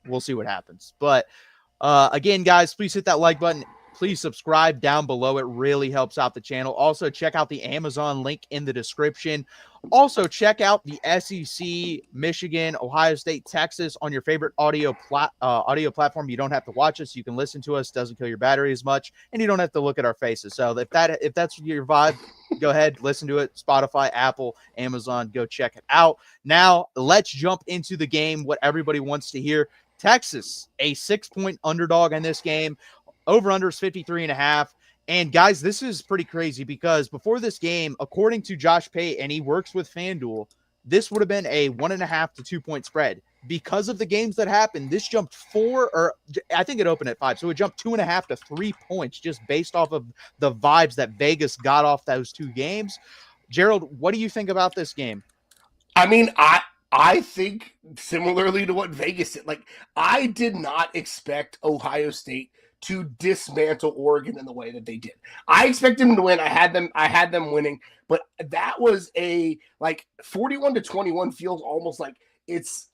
we'll see what happens. But again, guys, please hit that like button. Please subscribe down below. It really helps out the channel. Also, check out the Amazon link in the description. Also, check out the SEC, Michigan, Ohio State, Texas on your favorite audio platform. You don't have to watch us. You can listen to us. Doesn't kill your battery as much, and you don't have to look at our faces. So if that's your vibe, go ahead, listen to it. Spotify, Apple, Amazon, go check it out. Now, let's jump into the game, what everybody wants to hear. Texas, a 6-point underdog in this game. Over-under is 53.5. And, guys, this is pretty crazy because before this game, according to Josh Pate, and he works with FanDuel, this would have been a 1.5 to 2-point spread. Because of the games that happened, this jumped 4, or I think it opened at 5. So it jumped 2.5 to 3 points just based off of the vibes that Vegas got off those two games. Gerald, what do you think about this game? I mean, I think similarly to what Vegas did. Like, I did not expect Ohio State to dismantle Oregon in the way that they did. I expected them to win. I had them winning, but that was a 41-21 feels almost like it's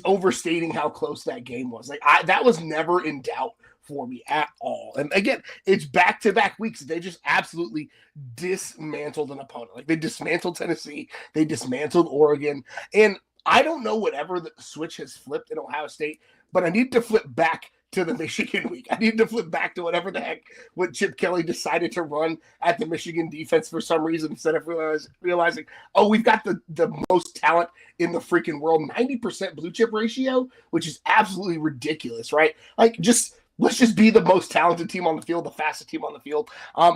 overstating how close that game was. That was never in doubt for me at all. And again, it's back-to-back weeks. They just absolutely dismantled an opponent. Like they dismantled Tennessee, they dismantled Oregon, and I don't know whatever the switch has flipped in Ohio State, but I need to flip back to the Michigan week. I need to flip back to whatever the heck what Chip Kelly decided to run at the Michigan defense for some reason instead of realizing, oh, we've got the most talent in the freaking world, 90% blue chip ratio, which is absolutely ridiculous, right? Like let's just be the most talented team on the field, the fastest team on the field. I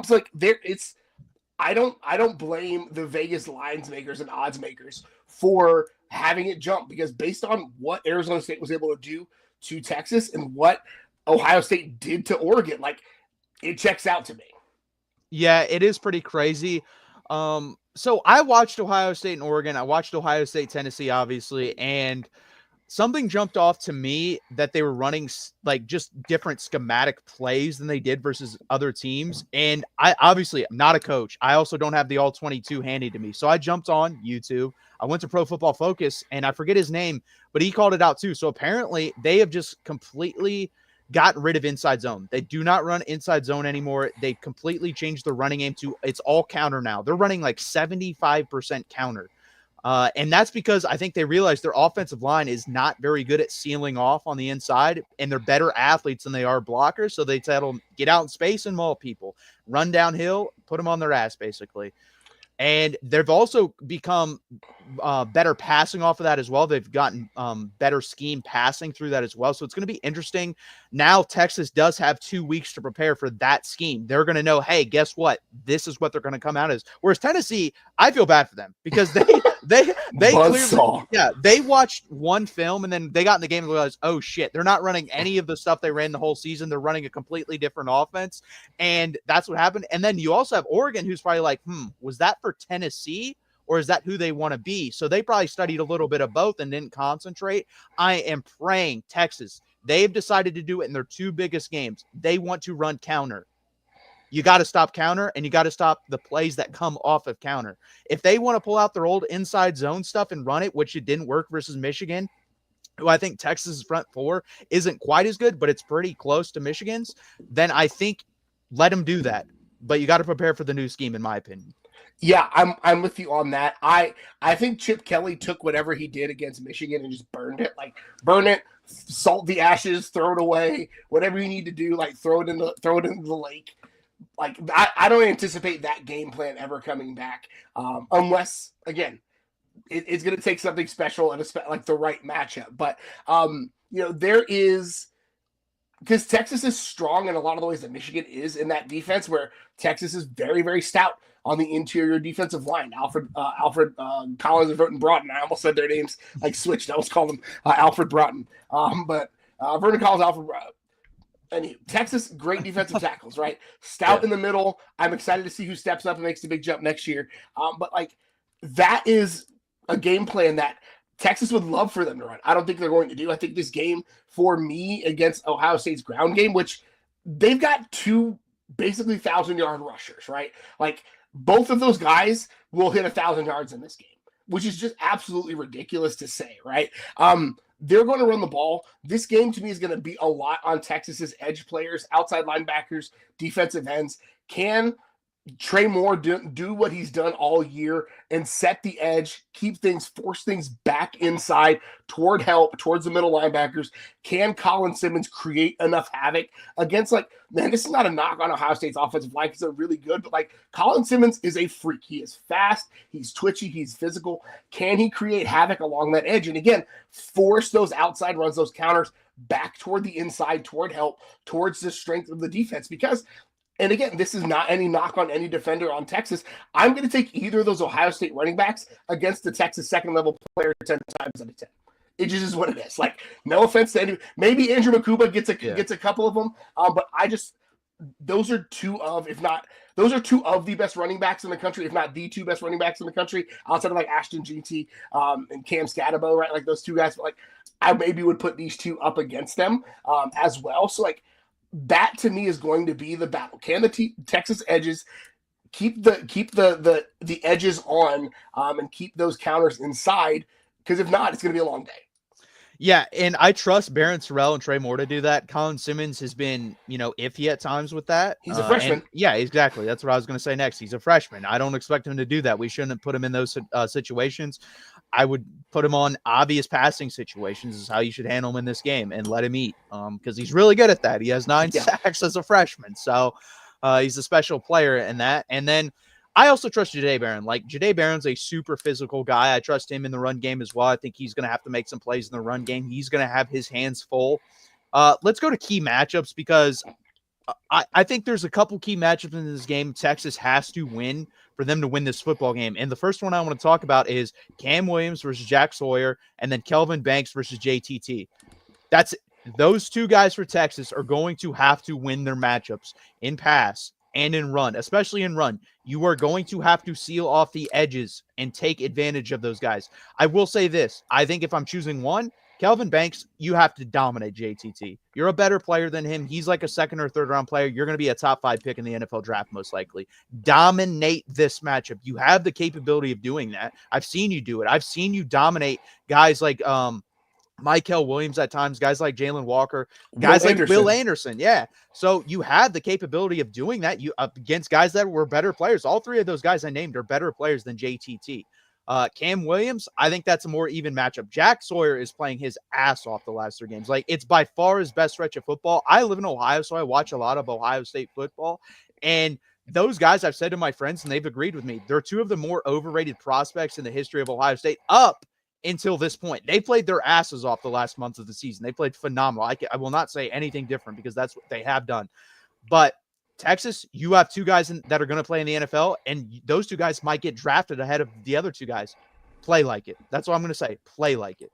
don't blame the Vegas lines makers and odds makers for having it jump because based on what Arizona State was able to do to Texas and what Ohio State did to Oregon, it checks out to me. Yeah, it is pretty crazy. So I watched Ohio State and Oregon. I watched Ohio State, Tennessee, obviously, and something jumped off to me that they were running just different schematic plays than they did versus other teams. And I obviously am not a coach. I also don't have the all 22 handy to me. So I jumped on YouTube. I went to Pro Football Focus and I forget his name, but he called it out too. So apparently they have just completely gotten rid of inside zone. They do not run inside zone anymore. They completely changed the running game to it's all counter now. They're running 75% counter. And that's because I think they realize their offensive line is not very good at sealing off on the inside, and they're better athletes than they are blockers. So they tell them, get out in space and maul people, run downhill, put them on their ass, basically. And they've also become better passing off of that as well. They've gotten better scheme passing through that as well. So it's going to be interesting. Now Texas does have 2 weeks to prepare for that scheme. They're going to know, hey, guess what? This is what they're going to come out as. Whereas Tennessee, I feel bad for them because they clearly, they watched one film and then they got in the game and realized, oh shit, they're not running any of the stuff they ran the whole season. They're running a completely different offense. And that's what happened. And then you also have Oregon, who's probably like, was that for Tennessee or is that who they want to be? So they probably studied a little bit of both and didn't concentrate. I am praying Texas, they've decided to do it in their two biggest games. They want to run counter. You got to stop counter and you got to stop the plays that come off of counter. If they want to pull out their old inside zone stuff and run it, which it didn't work versus Michigan, who I think Texas' front four isn't quite as good, but it's pretty close to Michigan's, then I think let him do that. But you got to prepare for the new scheme, in my opinion. Yeah, I'm with you on that. I think Chip Kelly took whatever he did against Michigan and just burned it. Like burn it, salt the ashes, throw it away, whatever you need to do. Like throw it into the lake. Like I don't anticipate that game plan ever coming back, unless again it's going to take something special and like the right matchup. But there is. Because Texas is strong in a lot of the ways that Michigan is in that defense, where Texas is very, very stout on the interior defensive line. Alfred Collins and Vernon Broughton. I almost said their names like switched. I almost called them Alfred Broughton. But Vernon Collins, Alfred Broughton. And Texas, great defensive tackles, right? Stout in the middle. I'm excited to see who steps up and makes the big jump next year. But like that is a game plan that Texas would love for them to run. I don't think they're going to do. I think this game for me against Ohio State's ground game, which they've got two basically 1,000-yard rushers, right? Like both of those guys will hit 1,000 yards in this game, which is just absolutely ridiculous to say, right? They're going to run the ball. This game to me is going to be a lot on Texas's edge players, outside linebackers, defensive ends. Can Trey Moore do what he's done all year and set the edge, force things back inside toward help, towards the middle linebackers? Can Colin Simmons create enough havoc against, like, man, this is not a knock on Ohio State's offensive line because they're really good, but like Colin Simmons is a freak. He is fast, he's twitchy, he's physical. Can he create havoc along that edge? And again, force those outside runs, those counters back toward the inside, toward help, towards the strength of the defense? Because and again, this is not any knock on any defender on Texas. I'm going to take either of those Ohio State running backs against the Texas second-level player 10 times out of 10. It just is what it is. Like, no offense to any. Maybe Andrew Makuba gets a couple of them, but those are two of the best running backs in the country, if not the two best running backs in the country, outside of like Ashton Jeanty and Cam Scatabo, right? Like those two guys. But like, I maybe would put these two up against them as well. So like, that to me is going to be the battle. Can the Texas edges keep the edges on and keep those counters inside? Because if not, it's going to be a long day. Yeah, and I trust Barron Sorrell and Trey Moore to do that. Colin Simmons has been, iffy at times with that. He's a freshman. Yeah, exactly. That's what I was going to say next. He's a freshman. I don't expect him to do that. We shouldn't put him in those situations. I would put him on obvious passing situations is how you should handle him in this game and let him eat because he's really good at that. He has 9 sacks as a freshman. So he's a special player in that. And then I also trust Jahdae Barron. Like, Jahdae Barron's a super physical guy. I trust him in the run game as well. I think he's going to have to make some plays in the run game. He's going to have his hands full. Let's go to key matchups because I think there's a couple key matchups in this game Texas has to win for them to win this football game. And the first one I want to talk about is Cam Williams versus Jack Sawyer and then Kelvin Banks versus JTT. Those two guys for Texas are going to have to win their matchups in pass and in run, especially in run. You are going to have to seal off the edges and take advantage of those guys. I will say this. I think if I'm choosing one, Kelvin Banks, you have to dominate JTT. You're a better player than him. He's like a second or third round player. You're going to be a top 5 pick in the NFL draft, most likely. Dominate this matchup. You have the capability of doing that. I've seen you do it. I've seen you dominate guys like Michael Williams at times, guys like Jalen Walker, guys like Will Anderson. Yeah. So you have the capability of doing that against guys that were better players. All 3 of those guys I named are better players than JTT. Cam Williams, I think that's a more even matchup. Jack Sawyer is playing his ass off the last 3 games. Like, it's by far his best stretch of football. I live in Ohio, so I watch a lot of Ohio State football. And those guys, I've said to my friends, and they've agreed with me, they're 2 of the more overrated prospects in the history of Ohio State up until this point. They played their asses off the last month of the season. They played phenomenal. I will not say anything different because that's what they have done. But Texas, you have 2 guys that are going to play in the NFL, and those 2 guys might get drafted ahead of the other 2 guys. Play like it. That's what I'm going to say. Play like it.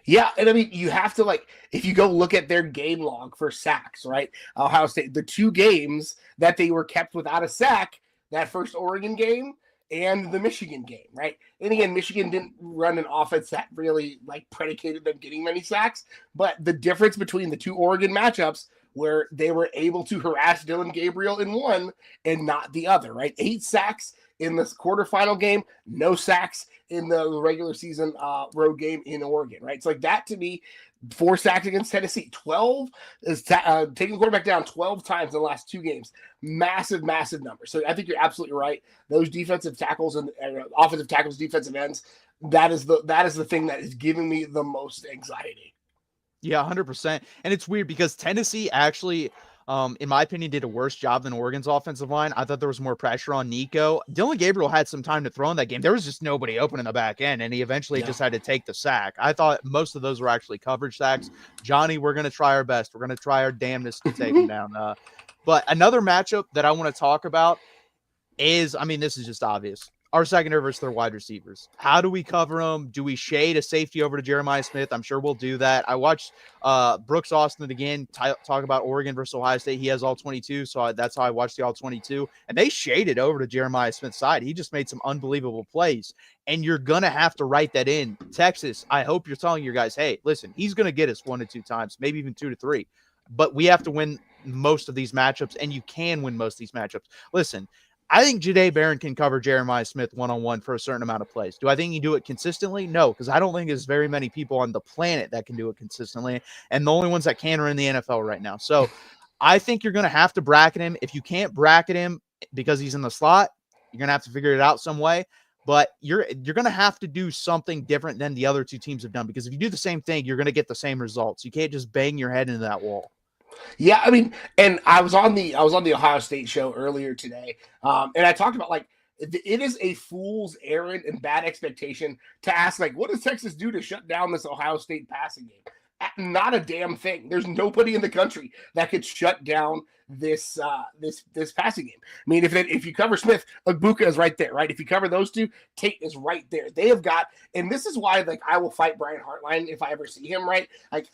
Yeah, and I mean, you have to, like, if you go look at their game log for sacks, right? Ohio State, the 2 games that they were kept without a sack, that first Oregon game and the Michigan game, right? And again, Michigan didn't run an offense that really, like, predicated them getting many sacks, but the difference between the 2 Oregon matchups where they were able to harass Dylan Gabriel in one and not the other, right? 8 sacks in this quarterfinal game, no sacks in the regular season road game in Oregon, right? So like that to me, 4 sacks against Tennessee, 12 is taking the quarterback down 12 times in the last 2 games. Massive, massive number. So I think you're absolutely right. Those defensive tackles and offensive tackles, defensive ends, that is the thing that is giving me the most anxiety. Yeah, 100%. And it's weird because Tennessee actually, in my opinion, did a worse job than Oregon's offensive line. I thought there was more pressure on Nico. Dylan Gabriel had some time to throw in that game. There was just nobody open in the back end, and he eventually just had to take the sack. I thought most of those were actually coverage sacks. Johnny, we're going to try our best. We're going to try our damnedest to take him down. But another matchup that I want to talk about is, I mean, this is just obvious. Our secondary versus their wide receivers. How do we cover them? Do we shade a safety over to Jeremiah Smith? I'm sure we'll do that. I watched Brooks Austin again talk about Oregon versus Ohio State. He has all 22, so that's how I watched the all 22. And they shaded over to Jeremiah Smith's side. He just made some unbelievable plays. And you're going to have to write that in. Texas, I hope you're telling your guys, hey, listen, he's going to get us 1 to 2 times, maybe even 2 to 3. But we have to win most of these matchups, and you can win most of these matchups. Listen, I think Jahdae Barron can cover Jeremiah Smith one-on-one for a certain amount of plays. Do I think he can do it consistently? No, because I don't think there's very many people on the planet that can do it consistently, and the only ones that can are in the NFL right now. So I think you're going to have to bracket him. If you can't bracket him because he's in the slot, you're going to have to figure it out some way. But you're going to have to do something different than the other 2 teams have done, because if you do the same thing, you're going to get the same results. You can't just bang your head into that wall. Yeah, I mean, and I was on the Ohio State show earlier today, and I talked about like it is a fool's errand and bad expectation to ask like, what does Texas do to shut down this Ohio State passing game? Not a damn thing. There's nobody in the country that could shut down this passing game. I mean, if you cover Smith, Agbuka is right there, right? If you cover those 2, Tate is right there. They have got, and this is why like I will fight Brian Hartline if I ever see him, right? Like,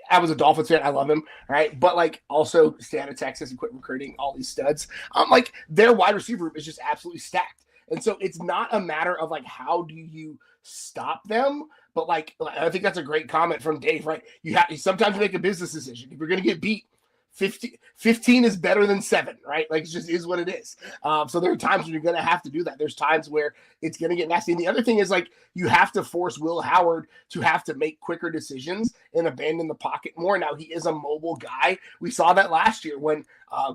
I was a Dolphins fan. I love him, right? But like, also stay out of Texas and quit recruiting all these studs. Like their wide receiver room is just absolutely stacked, and so it's not a matter of like how do you stop them, but like I think that's a great comment from Dave, right? You sometimes make a business decision. If you're going to get beat, 15 is better than 7, right? Like it just is what it is. So there are times when you're going to have to do that. There's times where it's going to get nasty. And the other thing is like you have to force Will Howard to have to make quicker decisions and abandon the pocket more. Now he is a mobile guy. We saw that last year when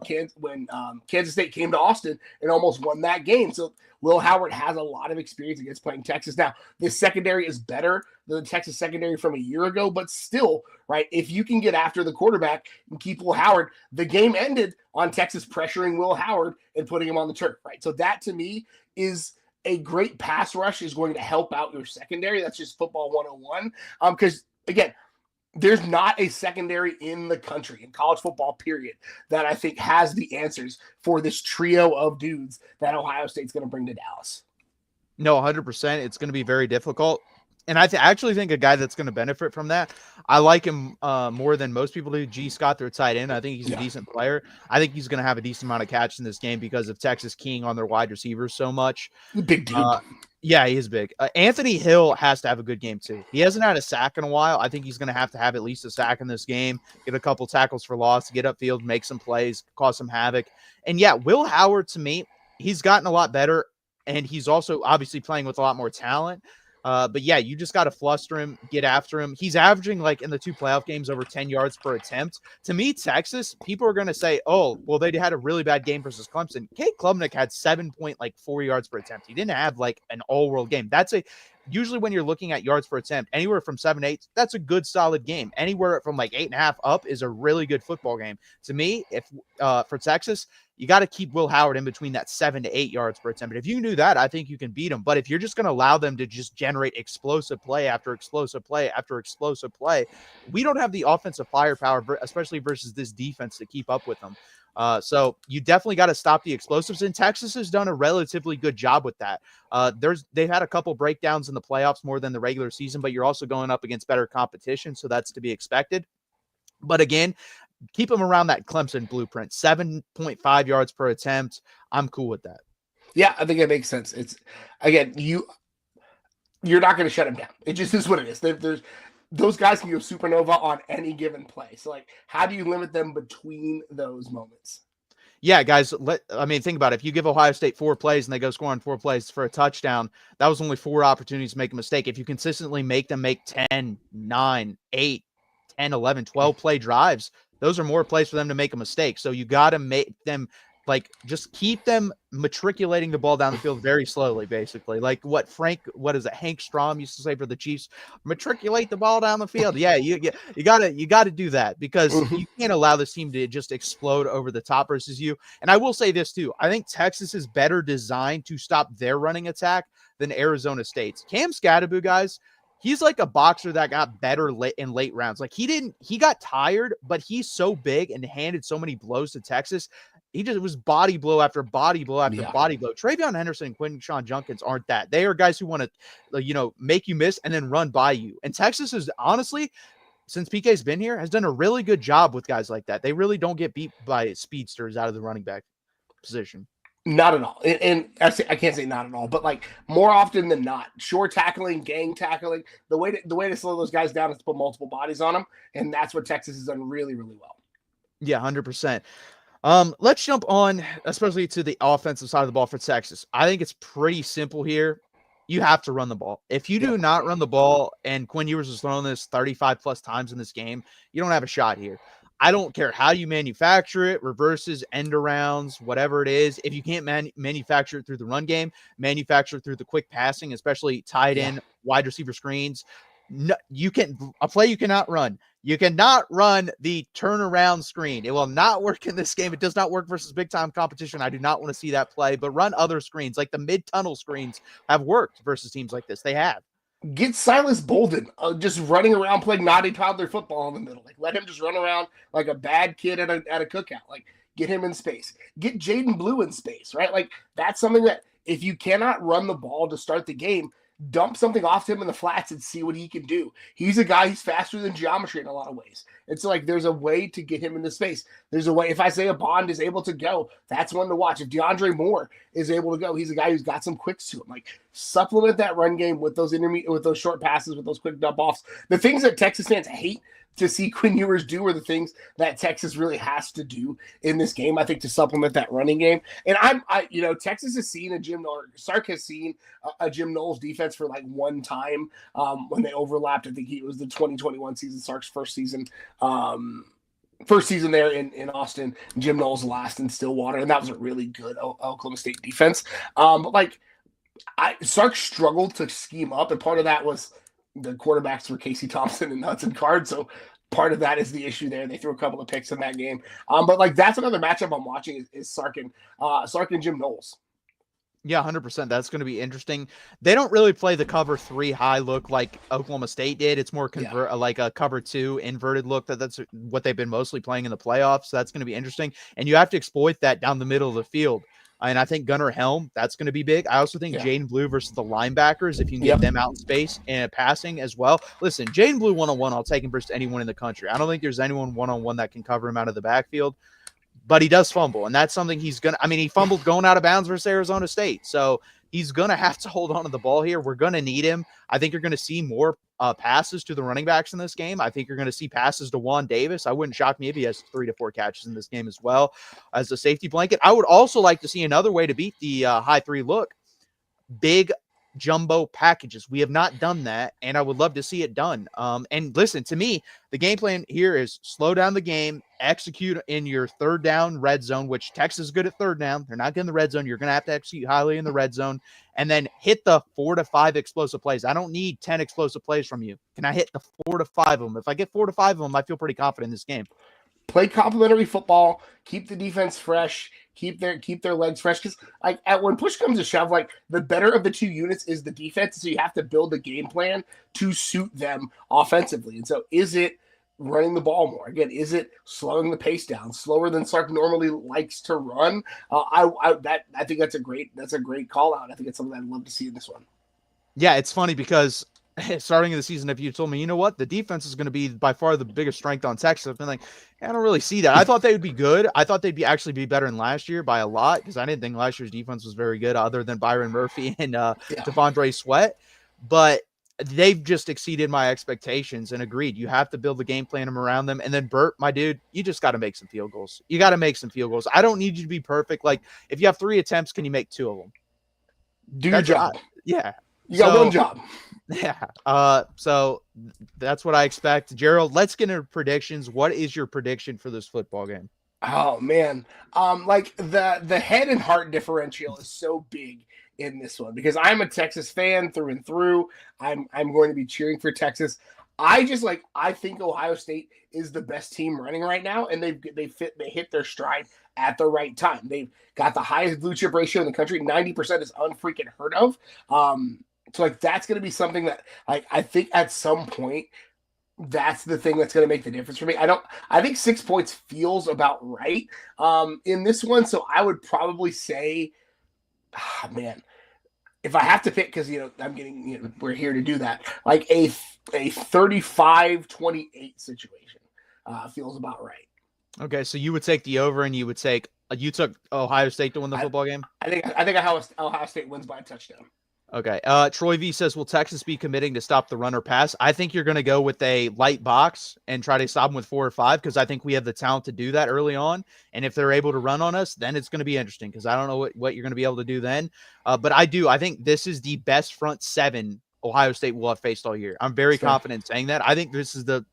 Kansas State came to Austin and almost won that game. So Will Howard has a lot of experience against playing Texas. Now, this secondary is better than the Texas secondary from a year ago, but still, right, if you can get after the quarterback and keep Will Howard, the game ended on Texas pressuring Will Howard and putting him on the turf, right? So that, to me, is a great pass rush is going to help out your secondary. That's just football 101. Because, again, there's not a secondary in the country, in college football, period, that I think has the answers for this trio of dudes that Ohio State's going to bring to Dallas. No, 100%. It's going to be very difficult. And I actually think a guy that's going to benefit from that, I like him more than most people do. G. Scott, their tight end. I think he's a decent player. I think he's going to have a decent amount of catch in this game because of Texas keying on their wide receivers so much. Big dude. Yeah, he is big. Anthony Hill has to have a good game too. He hasn't had a sack in a while. I think he's going to have at least a sack in this game, get a couple tackles for loss, get upfield, make some plays, cause some havoc. And yeah, Will Howard, to me, he's gotten a lot better, and he's also obviously playing with a lot more talent. But yeah, you just got to fluster him, get after him. He's averaging like in the 2 playoff games over 10 yards per attempt. To me, Texas, people are going to say, oh, well, they had a really bad game versus Clemson. Cade Klubnik had 7.4 yards per attempt. He didn't have like an all-world game. Usually when you're looking at yards per attempt, anywhere from 7 to 8, that's a good solid game. Anywhere from like 8.5 up is a really good football game. To me, if for Texas, you got to keep Will Howard in between that 7 to 8 yards per attempt. But if you can do that, I think you can beat them. But if you're just going to allow them to just generate explosive play after explosive play after explosive play, we don't have the offensive firepower, especially versus this defense, to keep up with them. So you definitely got to stop the explosives, and Texas has done a relatively good job with that. They've had a couple breakdowns in the playoffs more than the regular season, but you're also going up against better competition, so that's to be expected. But again, keep them around that Clemson blueprint, 7.5 yards per attempt. I'm cool with that. Yeah, I think it makes sense. It's again, you're not going to shut them down. It just is what it is. There's those guys can go supernova on any given play. So, like, how do you limit them between those moments? Yeah, guys, think about it. If you give Ohio State 4 plays and they go score on 4 plays for a touchdown, that was only 4 opportunities to make a mistake. If you consistently make them make 10, 9, 8, 10, 11, 12 play drives, those are more plays for them to make a mistake. So you got to make them just keep them matriculating the ball down the field very slowly, basically. Like what Hank Strom used to say for the Chiefs, matriculate the ball down the field. Yeah, you gotta do that because you can't allow this team to just explode over the top versus you. And I will say this too. I think Texas is better designed to stop their running attack than Arizona State's. Cam Scatterbu, guys, he's like a boxer that got better in late rounds. Like he got tired, but he's so big and handed so many blows to Texas. He just was body blow after body blow after body blow. Travion Henderson and Quinshon Judkins aren't that. They are guys who want to, make you miss and then run by you. And Texas is honestly, since PK's been here, has done a really good job with guys like that. They really don't get beat by speedsters out of the running back position. Not at all. And I can't say not at all, but like more often than not, short tackling, gang tackling, the way to slow those guys down is to put multiple bodies on them. And that's what Texas has done really, really well. Yeah, 100%. Let's jump on, especially to the offensive side of the ball for Texas. I think it's pretty simple here. You have to run the ball. If you do not run the ball, and Quinn Ewers has thrown this 35 plus times in this game, you don't have a shot here. I don't care how you manufacture it, reverses, end arounds, whatever it is. If you can't manufacture it through the run game, manufacture it through the quick passing, especially tight end, wide receiver screens. No, a play you cannot run. You cannot run the turnaround screen. It will not work in this game. It does not work versus big-time competition. I do not want to see that play, but run other screens. Like the mid-tunnel screens have worked versus teams like this. They have. Get Silas Bolden just running around playing naughty toddler football in the middle. Like, let him just run around like a bad kid at a cookout. Like, get him in space. Get Jaden Blue in space, right? Like, that's something that if you cannot run the ball to start the game, dump something off to him in the flats and see what he can do. He's a guy who's faster than geometry in a lot of ways. And so, like, there's a way to get him into space. There's a way. If Isaiah Bond is able to go, that's one to watch. If DeAndre Moore is able to go, he's a guy who's got some quicks to him. Like, supplement that run game with those with those short passes, with those quick dump offs. The things that Texas fans hate to see Quinn Ewers do are the things that Texas really has to do in this game, I think, to supplement that running game. And Texas has seen Sark has seen a Jim Knowles defense for like one time when they overlapped. I think it was the 2021 season, Sark's first season there in Austin, Jim Knowles last in Stillwater, and that was a really good Oklahoma State defense. Sark struggled to scheme up, and part of that was the quarterbacks were Casey Thompson and Hudson Card, so part of that is the issue there. They threw a couple of picks in that game. But like that's another matchup I'm watching is Sark and Jim Knowles. Yeah, 100%. That's going to be interesting. They don't really play the cover 3 high look like Oklahoma State did. It's more like a cover 2 inverted look. That's what they've been mostly playing in the playoffs. So that's going to be interesting. And you have to exploit that down the middle of the field. And I think Gunnar Helm, that's going to be big. I also think Jaden Blue versus the linebackers, if you can get them out in space and passing as well. Listen, Jaden Blue one-on-one, I'll take him versus anyone in the country. I don't think there's anyone one-on-one that can cover him out of the backfield. But he does fumble, and that's something he fumbled going out of bounds versus Arizona State. So he's going to have to hold on to the ball here. We're going to need him. I think you're going to see more passes to the running backs in this game. I think you're going to see passes to Juan Davis. I wouldn't shock me if he has 3 to 4 catches in this game as well as a safety blanket. I would also like to see another way to beat the high 3 look. Big jumbo packages. We have not done that, and I would love to see it done. And listen, to me, the game plan here is slow down the game, execute in your third down red zone, which Texas is good at third down. They're not good in the red zone. You're going to have to execute highly in the red zone, and then hit the 4 to 5 explosive plays. I don't need 10 explosive plays from you. Can I hit the 4 to 5 of them? If I get 4 to 5 of them, I feel pretty confident in this game. Play complementary football, keep the defense fresh, keep their legs fresh. Because like when push comes to shove, like the better of the two units is the defense. So you have to build a game plan to suit them offensively. And so is it running the ball more? Again, is it slowing the pace down, slower than Sark normally likes to run? I think that's a great call out. I think it's something I'd love to see in this one. Yeah, it's funny because starting of the season, if you told me, you know what, the defense is going to be by far the biggest strength on Texas, I've been like, I don't really see that. I thought they would be good. I thought they'd actually be better than last year by a lot because I didn't think last year's defense was very good other than Byron Murphy and Devondre Sweat. But they've just exceeded my expectations and agreed. You have to build the game plan around them. And then Burt, my dude, you just got to make some field goals. You got to make some field goals. I don't need you to be perfect. Like if you have 3 attempts, can you make 2 of them? Do your job. Yeah. You got one job. Yeah. So that's what I expect. Gerald, let's get into predictions. What is your prediction for this football game? Oh man. Like the head and heart differential is so big in this one because I'm a Texas fan through and through. I'm going to be cheering for Texas. I think Ohio State is the best team running right now, and they hit their stride at the right time. They've got the highest blue chip ratio in the country. 90% is unfreaking heard of. So like that's going to be something that like I think at some point that's the thing that's going to make the difference for me. I think 6 points feels about right in this one. So I would probably say, man, if I have to pick, because I'm getting we're here to do that. Like a 35-28 situation feels about right. Okay, so you would take the over, and you took Ohio State to win the football game. I think Ohio State wins by a touchdown. Okay. Troy V says, will Texas be committing to stop the run or pass? I think you're going to go with a light box and try to stop them with 4 or 5 because I think we have the talent to do that early on. And if they're able to run on us, then it's going to be interesting because I don't know what you're going to be able to do then. But I think this is the best front 7 Ohio State will have faced all year. I'm very confident saying that. I think this is the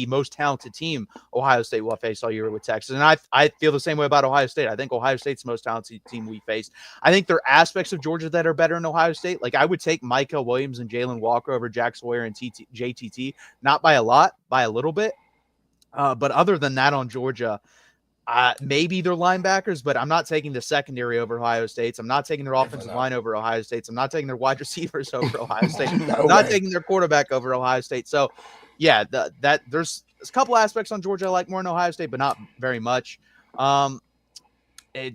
most talented team Ohio State will have faced all year with Texas. And I feel the same way about Ohio State. I think Ohio State's the most talented team we faced. I think there are aspects of Georgia that are better in Ohio State. Like I would take Michael Williams and Jalen Walker over Jack Sawyer and JTT, not by a lot, by a little bit. But other than that on Georgia, maybe they're linebackers, but I'm not taking the secondary over Ohio State's. I'm not taking their offensive line over Ohio State's. I'm not taking their wide receivers over Ohio State. I'm not taking their quarterback over Ohio State. So, yeah, there's a couple aspects on Georgia I like more in Ohio State, but not very much.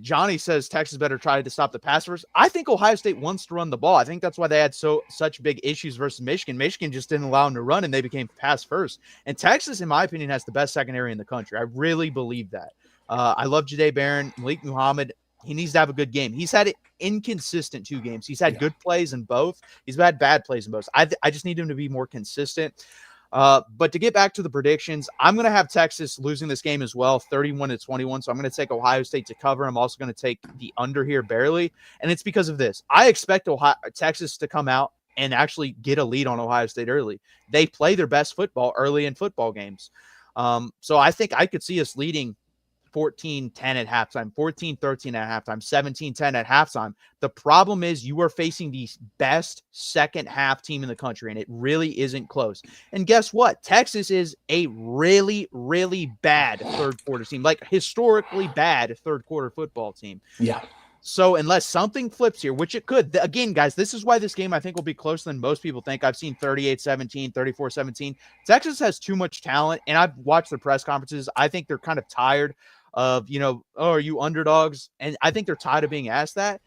Johnny says Texas better try to stop the pass first. I think Ohio State wants to run the ball. I think that's why they had such big issues versus Michigan. Michigan just didn't allow them to run, and they became pass first. And Texas, in my opinion, has the best secondary in the country. I really believe that. I love Jahdae Barron. Malik Muhammad, he needs to have a good game. He's had inconsistent 2 games. He's had good plays in both. He's had bad plays in both. I just need him to be more consistent. But to get back to the predictions, I'm going to have Texas losing this game as well, 31-21. So I'm going to take Ohio State to cover. I'm also going to take the under here barely. And it's because of this. I expect Texas to come out and actually get a lead on Ohio State early. They play their best football early in football games. So I think I could see us leading 14-10 at halftime, 14-13 at halftime, 17-10 at halftime. The problem is you are facing the best second half team in the country, and it really isn't close. And guess what? Texas is a really, really bad third quarter team, like historically bad third quarter football team. Yeah. So unless something flips here, which it could, again, guys, this is why this game I think will be closer than most people think. I've seen 38-17, 34-17. Texas has too much talent, and I've watched the press conferences. I think they're kind of tired of, are you underdogs? And I think they're tired of being asked that.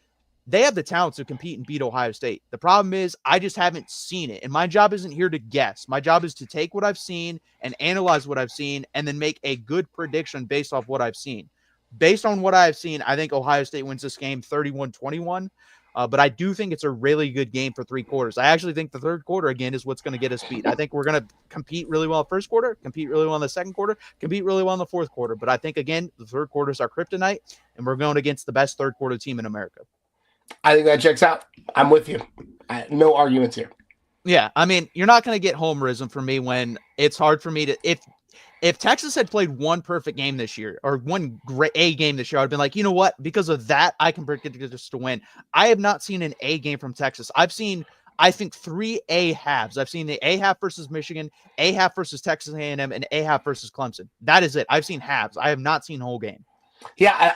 They have the talent to compete and beat Ohio State. The problem is I just haven't seen it. And my job isn't here to guess. My job is to take what I've seen and analyze what I've seen and then make a good prediction based off what I've seen. Based on what I've seen, I think Ohio State wins this game 31-21. But I do think it's a really good game for 3 quarters. I actually think the third quarter, again, is what's going to get us beat. I think we're going to compete really well in the first quarter, compete really well in the second quarter, compete really well in the fourth quarter. But I think, again, the third quarter is our kryptonite, and we're going against the best third quarter team in America. I think that checks out. I'm with you. No arguments here. Yeah, I mean, you're not going to get homerism from me when it's hard for me to – if Texas had played one perfect game this year or one great A game this year, I'd been like, you know what? Because of that, I can predict this to win. I have not seen an A game from Texas. I've seen, I think, 3 A halves. I've seen the A half versus Michigan, A half versus Texas A&M, and A half versus Clemson. That is it. I've seen halves. I have not seen whole game. Yeah,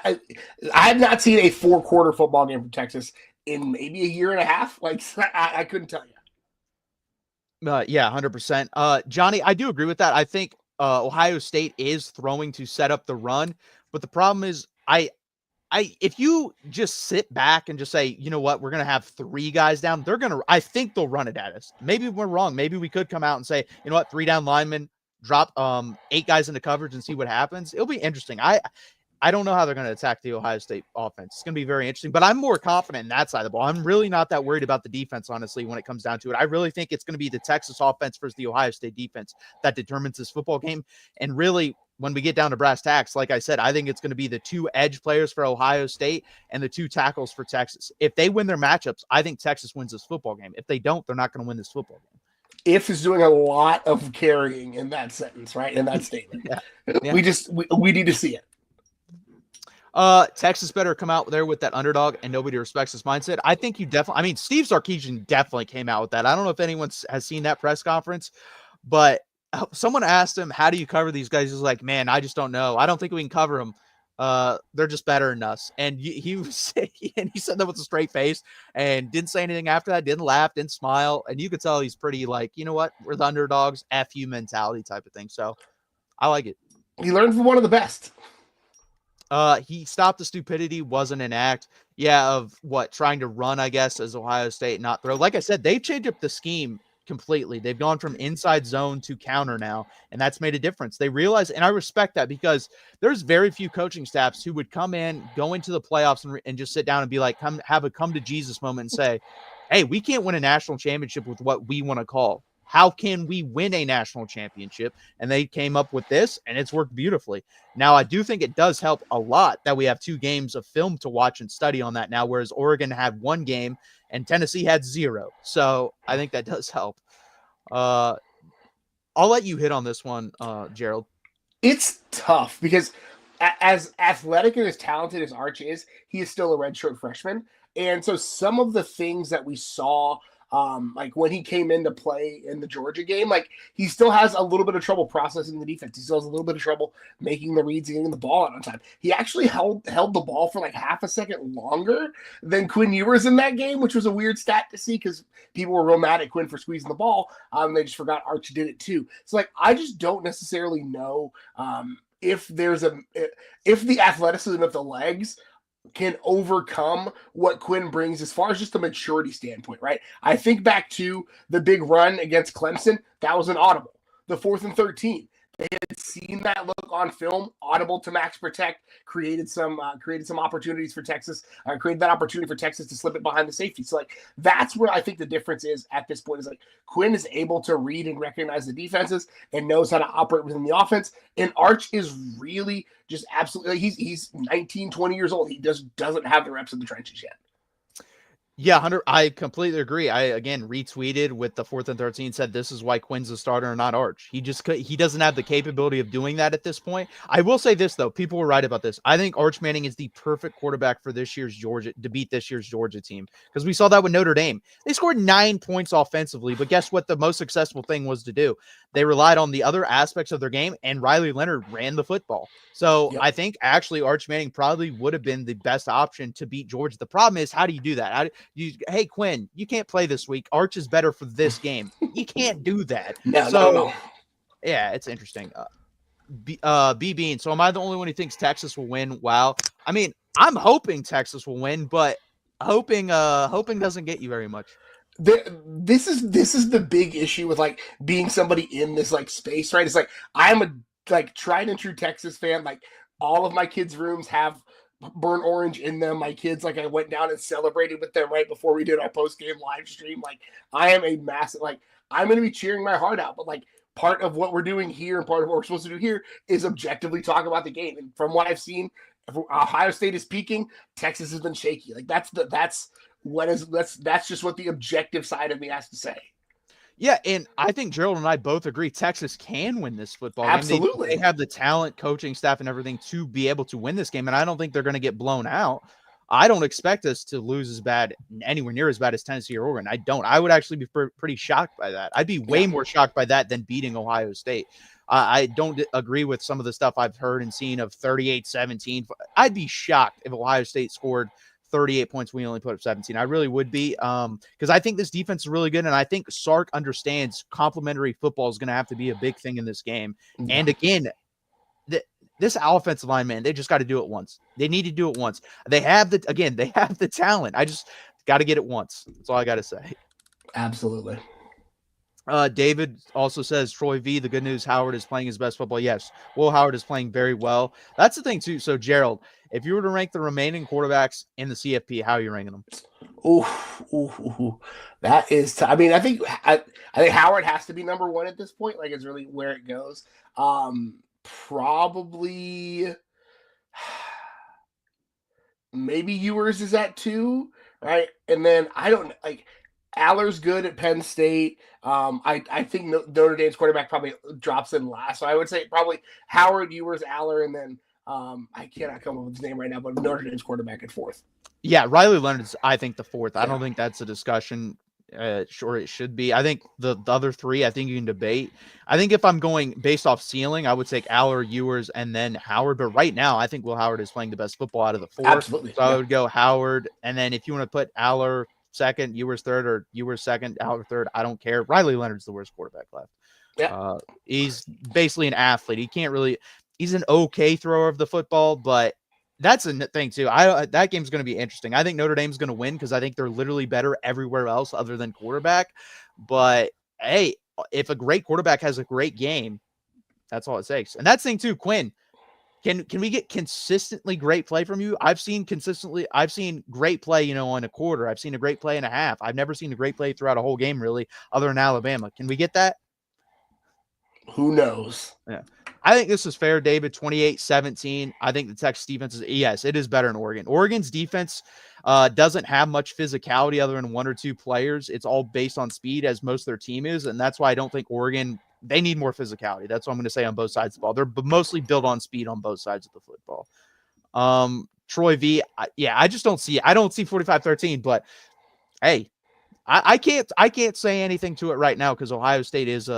I have not seen a 4-quarter football game from Texas in maybe a year and a half. Like, I couldn't tell you. Yeah, 100%. Johnny, I do agree with that. I think Ohio State is throwing to set up the run, but the problem is if you just sit back and just say, you know what, we're going to have 3 guys down, I think they'll run it at us. Maybe we're wrong. Maybe we could come out and say, you know what, 3 down linemen, drop 8 guys into coverage and see what happens. It'll be interesting. I don't know how they're going to attack the Ohio State offense. It's going to be very interesting, but I'm more confident in that side of the ball. I'm really not that worried about the defense, honestly, when it comes down to it. I really think it's going to be the Texas offense versus the Ohio State defense that determines this football game. And really, when we get down to brass tacks, like I said, I think it's going to be the 2 edge players for Ohio State and the 2 tackles for Texas. If they win their matchups, I think Texas wins this football game. If they don't, they're not going to win this football game. If is doing a lot of carrying in that sentence, right? In that statement. Yeah. We need to see it. Texas better come out there with that underdog and nobody respects his mindset. I think you definitely, I mean, Steve Sarkisian definitely came out with that. I don't know if anyone has seen that press conference, but someone asked him, how do you cover these guys? He's like, man, I just don't know. I don't think we can cover them. They're just better than us. And he said that with a straight face and didn't say anything after that, didn't laugh, didn't smile. And you could tell he's pretty like, you know what? We're the underdogs, F you mentality type of thing. So I like it. He learned from one of the best. He stopped the stupidity, wasn't an act. Yeah, of what, trying to run, I guess, as Ohio State, not throw. Like I said, they've changed up the scheme completely. They've gone from inside zone to counter now, and that's made a difference. They realize, and I respect that, because there's very few coaching staffs who would come in, go into the playoffs and just sit down and be like, have a come to Jesus moment and say, hey, we can't win a national championship with what we want to call. How can we win a national championship? And they came up with this, and it's worked beautifully. Now, I do think it does help a lot that we have 2 games of film to watch and study on that now, whereas Oregon had 1 game and Tennessee had 0. So I think that does help. I'll let you hit on this one, Gerald. It's tough because as athletic and as talented as Arch is, he is still a redshirt freshman. And so some of the things that we saw like when he came into play in the Georgia game, like he still has a little bit of trouble processing the defense. He still has a little bit of trouble making the reads and getting the ball out on time. He actually held the ball for like half a second longer than Quinn Ewers in that game, which was a weird stat to see because people were real mad at Quinn for squeezing the ball. They just forgot Arch did it too. So like, I just don't necessarily know if the athleticism of the legs can overcome what Quinn brings as far as just a maturity standpoint, right? I think back to the big run against Clemson. That was an audible. The 4th and 13. They had seen that look on film, audible to max protect, created some opportunities for Texas, created that opportunity for Texas to slip it behind the safety. So like that's where I think the difference is at this point, is like Quinn is able to read and recognize the defenses and knows how to operate within the offense. And Arch is really just absolutely, he's 19, 20 years old. He just doesn't have the reps in the trenches yet. Yeah, 100. I completely agree. I, again, retweeted with the 4th and 13, said this is why Quinn's a starter and not Arch. He doesn't have the capability of doing that at this point. I will say this, though. People were right about this. I think Arch Manning is the perfect quarterback for this year's Georgia, to beat this year's Georgia team, because we saw that with Notre Dame. They scored 9 points offensively, but guess what the most successful thing was to do? They relied on the other aspects of their game, and Riley Leonard ran the football. So yep. I think actually Arch Manning probably would have been the best option to beat Georgia. The problem is, how do you do that? Hey, Quinn, you can't play this week. Arch is better for this game. You can't do that. No. Yeah, it's interesting. B Bean. So am I the only one who thinks Texas will win? Wow. I mean, I'm hoping Texas will win, but hoping doesn't get you very much. This is the big issue with like being somebody in this like space, right? It's like I'm a like tried and true Texas fan. Like all of my kids' rooms have burnt orange in them. My kids, like I went down and celebrated with them right before we did our post-game live stream. Like I am a massive, like I'm going to be cheering my heart out, but like part of what we're doing here and part of what we're supposed to do here is objectively talk about the game. And from what I've seen, Ohio State is peaking. Texas has been shaky. Like that's just what the objective side of me has to say. Yeah, and I think Gerald and I both agree Texas can win this football game. Absolutely. They have the talent, coaching staff, and everything to be able to win this game, and I don't think they're going to get blown out. I don't expect us to lose anywhere near as bad as Tennessee or Oregon. I don't. I would actually be pretty shocked by that. I'd be way more shocked by that than beating Ohio State. I don't agree with some of the stuff I've heard and seen of 38-17. I'd be shocked if Ohio State scored 38 points. We only put up 17. I really would be, because I think this defense is really good, and I think Sark understands complementary football is going to have to be a big thing in this game. Yeah. And again, this offensive line, man, they just got to do it once. They need to do it once. They have the talent. I just got to get it once. That's all I got to say. Absolutely. David also says Troy V. The good news, Howard is playing his best football. Yes, Will Howard is playing very well. That's the thing too. So Gerald, if you were to rank the remaining quarterbacks in the CFP, how are you ranking them? Ooh, that is. I mean, I think Howard has to be number one at this point. Like, it's really where it goes. Probably, maybe Ewers is at 2, right? And then I don't like. Aller's good at Penn State. I think Notre Dame's quarterback probably drops in last. So I would say probably Howard, Ewers, Aller, and then I cannot come up with his name right now, but Notre Dame's quarterback at 4th. Yeah, Riley Leonard's, I think, the 4th. I Yeah. don't think that's a discussion. Sure, it should be. I think the other 3, I think you can debate. I think if I'm going based off ceiling, I would take Aller, Ewers, and then Howard. But right now, I think Will Howard is playing the best football out of the 4. Absolutely. So I would go Howard, and then if you want to put Aller second, Ewers third, or Ewers second, Aller third, I don't care. Riley Leonard's the worst quarterback left. Yeah. He's basically an athlete. He can't really. He's an okay thrower of the football, but that's a thing too. That game's going to be interesting. I think Notre Dame's going to win because I think they're literally better everywhere else other than quarterback. But hey, if a great quarterback has a great game, that's all it takes. And that's the thing too, Quinn. Can we get consistently great play from you? I've seen great play, in a quarter. I've seen a great play in a half. I've never seen a great play throughout a whole game, really, other than Alabama. Can we get that? Who knows? Yeah. I think this is fair, David. 28-17. I think the Texas defense yes, it is better than Oregon. Oregon's defense doesn't have much physicality other than 1 or 2 players. It's all based on speed, as most of their team is, and that's why I don't think Oregon, they need more physicality. That's what I'm going to say on both sides of the ball. They're mostly built on speed on both sides of the football. Troy V, I just don't see 45-13, but hey, I can't say anything to it right now because Ohio State is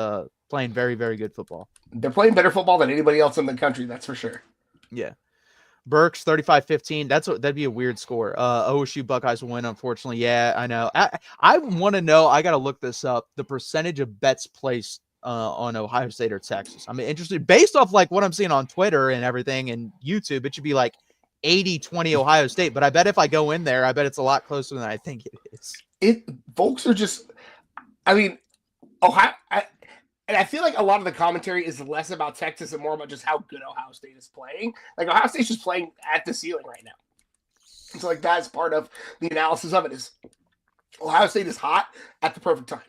playing very, very good football. They're playing better football than anybody else in the country, that's for sure. Yeah. Burks 35-15. That'd be a weird score. OSU Buckeyes will win, unfortunately. Yeah, I know. I want to know. I got to look this up. The percentage of bets placed on Ohio State or Texas. I'm interested based off like what I'm seeing on Twitter and everything and YouTube. It should be like 80-20 Ohio State. But I bet if I go in there, I bet it's a lot closer than I think it is. Folks are just. I mean, Ohio. And I feel like a lot of the commentary is less about Texas and more about just how good Ohio State is playing. Like, Ohio State's just playing at the ceiling right now. So, like, that's part of the analysis of it is Ohio State is hot at the perfect time.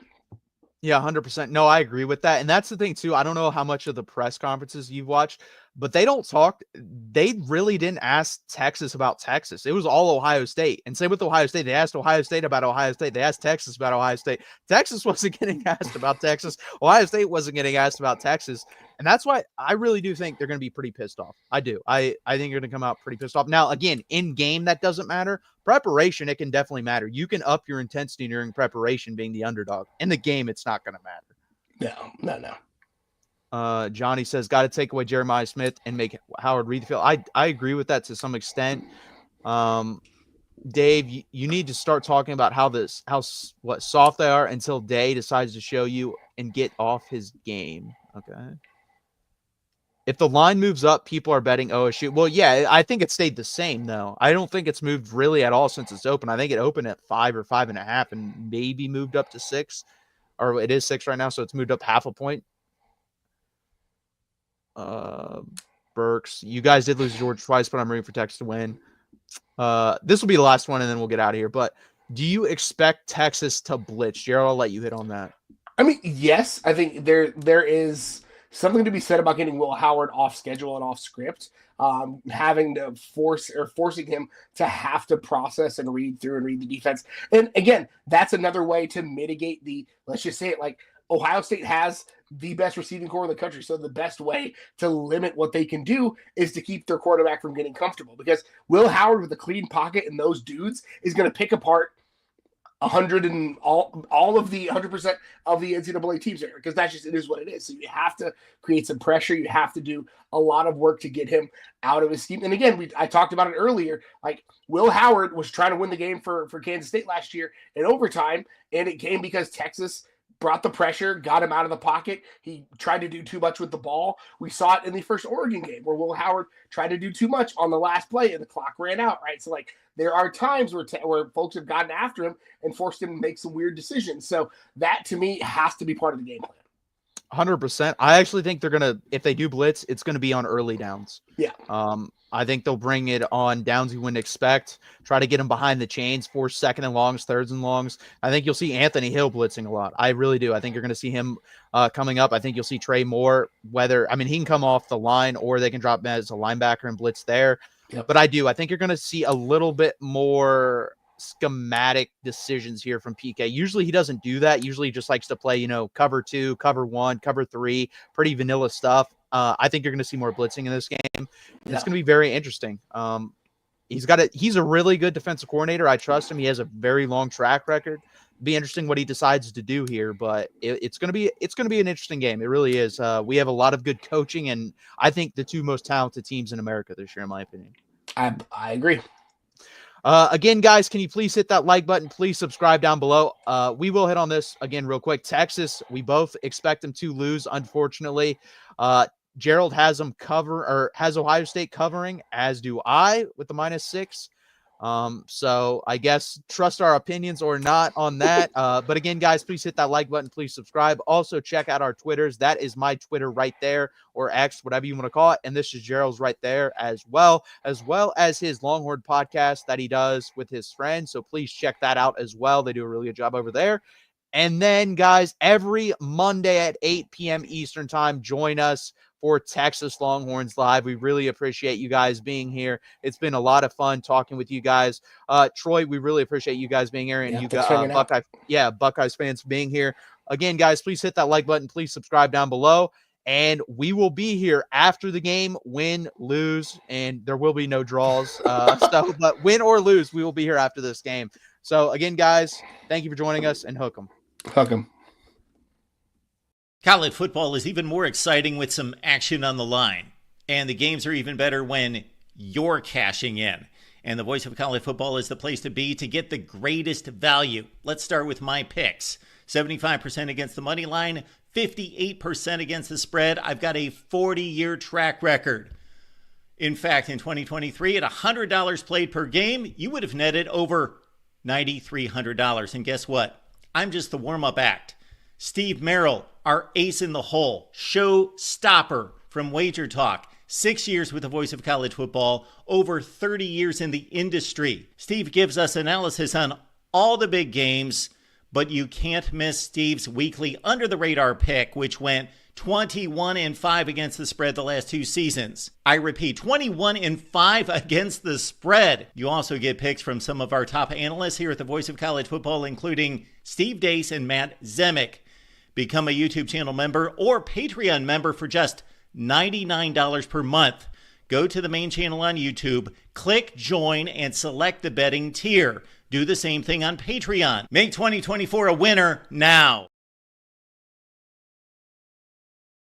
Yeah, 100%. No, I agree with that. And that's the thing, too. I don't know how much of the press conferences you've watched, but they don't talk. They really didn't ask Texas about Texas. It was all Ohio State. And same with Ohio State. They asked Ohio State about Ohio State. They asked Texas about Ohio State. Texas wasn't getting asked about Texas. Ohio State wasn't getting asked about Texas. And that's why I really do think they're going to be pretty pissed off. I do. I think they're going to come out pretty pissed off. Now, again, in game, that doesn't matter. Preparation, it can definitely matter. You can up your intensity during preparation being the underdog. In the game, it's not going to matter. No. Johnny says, got to take away Jeremiah Smith and make Howard read the field. I agree with that to some extent. Dave, you need to start talking about how soft they are until Day decides to show you and get off his game. Okay. If the line moves up, people are betting OSU. Well, yeah, I think it stayed the same, though. I don't think it's moved really at all since it's open. I think it opened at 5 or 5.5 and maybe moved up to 6. Or it is 6 right now, so it's moved up half a point. Burks, you guys did lose George twice, but I'm rooting for Texas to win. This will be the last one, and then we'll get out of here. But do you expect Texas to blitz? Gerald, I'll let you hit on that. I mean, yes. I think there is something to be said about getting Will Howard off schedule and off script, having to forcing him to have to process and read through and read the defense. And again, that's another way to mitigate let's just say it, like Ohio State has the best receiving core in the country. So the best way to limit what they can do is to keep their quarterback from getting comfortable, because Will Howard with a clean pocket and those dudes is going to pick apart 100 and all of the 100% of the NCAA teams there, because it is what it is. So you have to create some pressure. You have to do a lot of work to get him out of his scheme. And again, I talked about it earlier. Like, Will Howard was trying to win the game for Kansas State last year in overtime, and it came because Texas brought the pressure, got him out of the pocket. He tried to do too much with the ball. We saw it in the first Oregon game where Will Howard tried to do too much on the last play and the clock ran out, right? So, like, there are times where folks have gotten after him and forced him to make some weird decisions. So that, to me, has to be part of the game plan. 100%. I actually think they're going to, if they do blitz, it's going to be on early downs. Yeah. I think they'll bring it on downs you wouldn't expect, try to get him behind the chains, force second and longs, thirds and longs. I think you'll see Anthony Hill blitzing a lot. I really do. I think you're going to see him coming up. I think you'll see Trey Moore, he can come off the line or they can drop him as a linebacker and blitz there. Yep. But I think you're going to see a little bit more schematic decisions here from PK. Usually he doesn't do that. Usually he just likes to play, cover 2, cover 1, cover 3, pretty vanilla stuff. I think you're going to see more blitzing in this game. Yeah. It's going to be very interesting. He's a really good defensive coordinator. I trust him. He has a very long track record. Be interesting what he decides to do here, but it's going to be an interesting game. It really is. We have a lot of good coaching, and I think the 2 most talented teams in America this year, in my opinion. I agree. Again, guys, can you please hit that like button? Please subscribe down below. We will hit on this again real quick. Texas, we both expect them to lose, unfortunately. Gerald has them has Ohio State covering, as do I, with the -6. So I guess trust our opinions or not on that. But again, guys, please hit that like button. Please subscribe. Also check out our Twitters. That is my Twitter right there, or X, whatever you want to call it. And this is Gerald's right there as well as his Longhorn podcast that he does with his friends. So please check that out as well. They do a really good job over there. And then, guys, every Monday at 8 p.m. Eastern time, join us for Texas Longhorns Live. We really appreciate you guys being here. It's been a lot of fun talking with you guys. Troy, we really appreciate you guys being here, and you got Buckeyes fans being here. Again, guys, please hit that like button. Please subscribe down below. And we will be here after the game, win, lose, and there will be no draws. But win or lose, we will be here after this game. So again, guys, thank you for joining us, and hook 'em. Hook 'em. College football is even more exciting with some action on the line. And the games are even better when you're cashing in. And the Voice of College Football is the place to be to get the greatest value. Let's start with my picks. 75% against the money line, 58% against the spread. I've got a 40-year track record. In fact, in 2023, at $100 played per game, you would have netted over $9,300. And guess what? I'm just the warm-up act. Steve Merrill, our ace in the hole, show stopper from Wager Talk. 6 years with the Voice of College Football, over 30 years in the industry. Steve gives us analysis on all the big games, but you can't miss Steve's weekly under-the-radar pick, which went 21-5 against the spread the last 2 seasons. I repeat, 21-5 against the spread. You also get picks from some of our top analysts here at the Voice of College Football, including Steve Dace and Matt Zemek. Become a YouTube channel member or Patreon member for just $99 per month. Go to the main channel on YouTube, click join, and select the betting tier. Do the same thing on Patreon. Make 2024 a winner now.